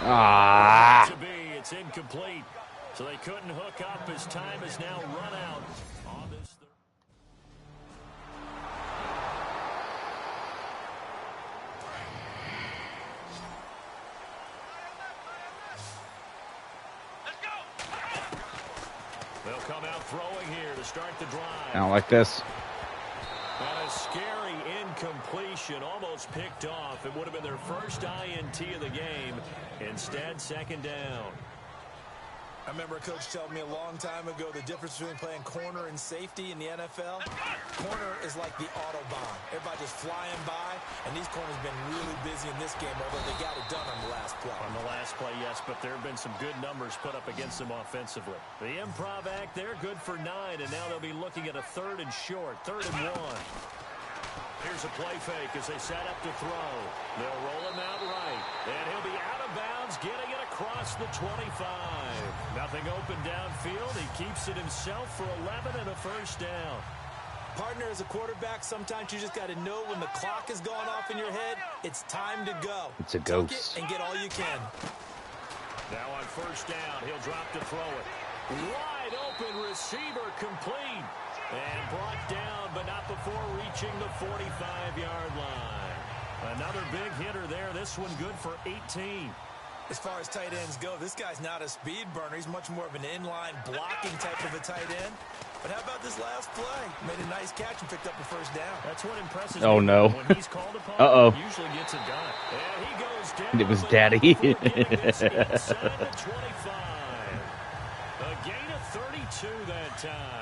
Ah. To be, it's incomplete. So they couldn't hook up as time has now run out on this third. They'll come out throwing here to start the drive. I don't like this. And a scary incompletion, almost picked off. It would have been their first INT of the game. Instead, 2nd down. I remember a coach telling me a long time ago the difference between playing corner and safety in the NFL. Corner is like the Autobahn. Everybody just flying by, and these corners have been really busy in this game, although they got it done on the last play. On the last play, yes, but there have been some good numbers put up against them offensively. The improv act, they're good for 9, and now they'll be looking at a 3rd and short, 3rd and 1. Here's a play fake as they set up to throw. They'll roll him out right, and he'll be out of bounds, getting it across the 25. Nothing open downfield. He keeps it himself for 11 and a first down. Partner, as a quarterback, sometimes you just got to know when the clock is going off in your head, it's time to go. It's a Tuck ghost. it and get all you can. Now on first down, he'll drop to throw it. Wide open receiver complete. And brought down, but not before reaching the 45-yard line. Another big hitter there. This one good for 18. As far as tight ends go, this guy's not a speed burner. He's much more of an inline blocking type of a tight end. But how about this last play? Made a nice catch and picked up a first down. That's what impresses Oh, me. no. When he's called upon, Uh-oh. usually gets it done. And he goes down. It was but Daddy. before getting this inside the 25. A gain of 32 that time.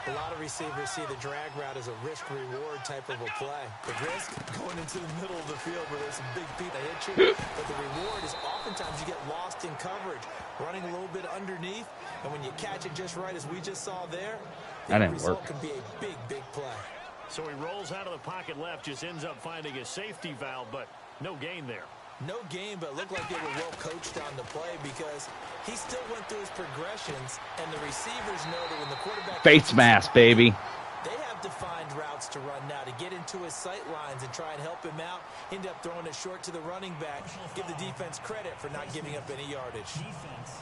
A lot of receivers see the drag route as a risk-reward type of a play. The risk, going into the middle of the field where there's some big people that hit you. But the reward is oftentimes you get lost in coverage, running a little bit underneath. And when you catch it just right, as we just saw there, That the didn't result work. can be a big, big play. So he rolls out of the pocket left, just ends up finding a safety valve, but no gain there. No game, but it looked like they were well coached on the play because he still went through his progressions, and the receivers know that when the quarterback... Face mask, baby. They have defined routes to run now to get into his sight lines and try and help him out. End up throwing it short to the running back. Give the defense credit for not giving up any yardage. Defense.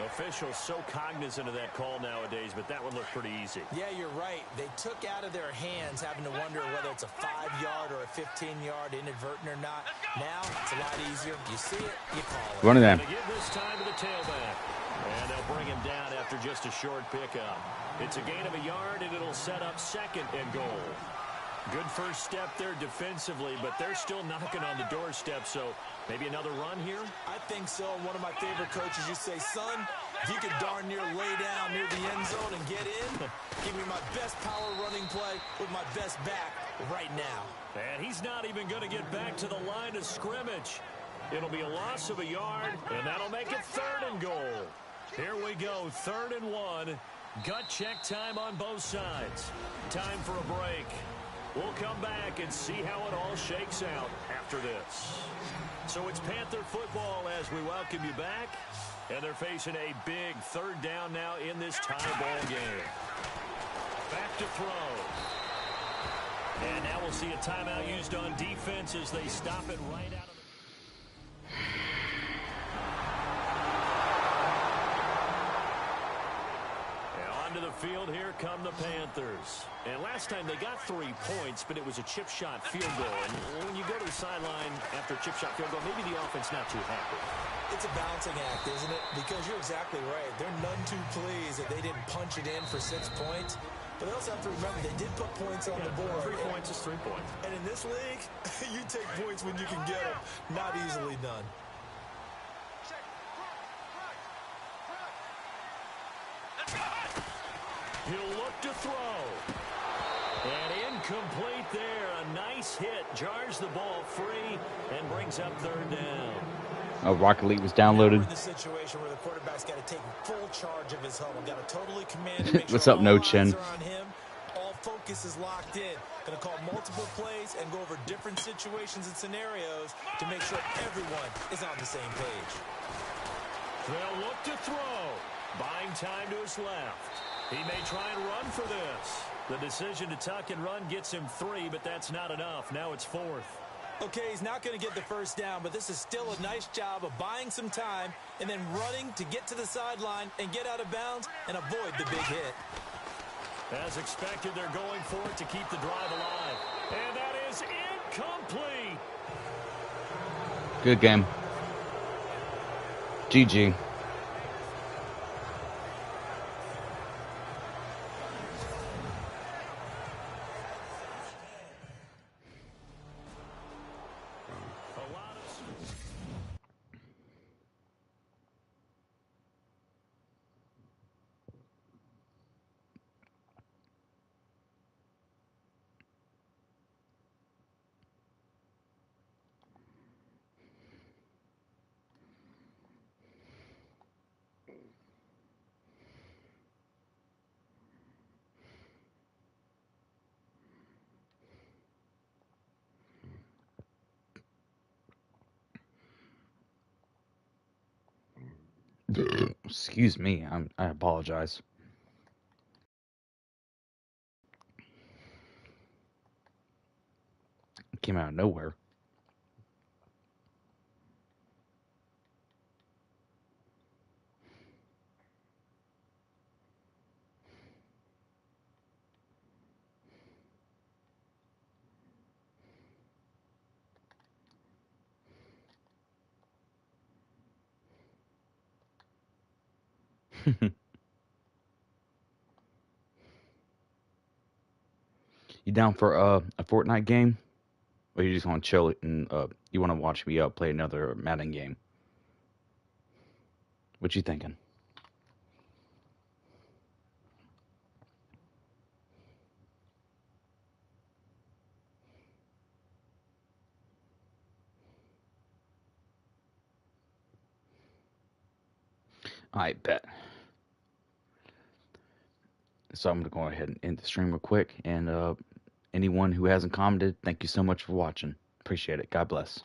Officials so cognizant of that call nowadays, but that one looked pretty easy. Yeah, you're right. They took out of their hands having to wonder whether it's a 5-yard or a 15-yard inadvertent or not. Now, it's a lot easier. You see it, you call it. One of them. They give this time to the tailback. And they'll bring him down after just a short pickup. It's a gain of a yard, and it'll set up 2nd and goal. Good first step there defensively, but they're still knocking on the doorstep, so maybe another run here? I think so. One of my favorite coaches used to say, son, if you could darn near lay down near the end zone and get in, give me my best power running play with my best back right now. And he's not even going to get back to the line of scrimmage. It'll be a loss of a yard, and that'll make it 3rd and goal. Here we go, 3rd and 1. Gut check time on both sides. Time for a break. We'll come back and see how it all shakes out after this. So it's Panther football as we welcome you back. And they're facing a big 3rd down now in this tie ball game. Back to throw. And now we'll see a timeout used on defense as they stop it right out of the... To the field, here come the Panthers. And last time they got 3 points, but it was a chip shot field goal. And when you go to the sideline after a chip shot field goal, maybe the offense not too happy. It's a balancing act, isn't it? Because you're exactly right. They're none too pleased that they didn't punch it in for 6 points. But they also have to remember they did put points on the board. 3 points is 3 points. And in this league, you take points when you can get them. Not easily done. He'll look to throw. And incomplete there. A nice hit. Jars the ball free and brings up 3rd down. Oh, Rocket League was downloaded. We're in the situation where the quarterback's got to take full charge of his huddle. Got to totally command and make What's sure up, No all Chin? eyes are on him. All focus focus is locked in. Going to call multiple plays and go over different situations and scenarios to make sure everyone is on the same page. They'll look to throw. Buying time to his left. He may try and run for this. The decision to tuck and run gets him 3, but that's not enough. Now it's 4th. Okay, he's not going to get the first down, but this is still a nice job of buying some time and then running to get to the sideline and get out of bounds and avoid the big hit. As expected, they're going for it to keep the drive alive. And that is incomplete. Good game. GG. Excuse me, I apologize. It came out of nowhere. You down for a Fortnite game? Or you just want to chill and you want to watch me play another Madden game? What you thinking? I bet. So I'm going to go ahead and end the stream real quick. And anyone who hasn't commented, thank you so much for watching. Appreciate it. God bless.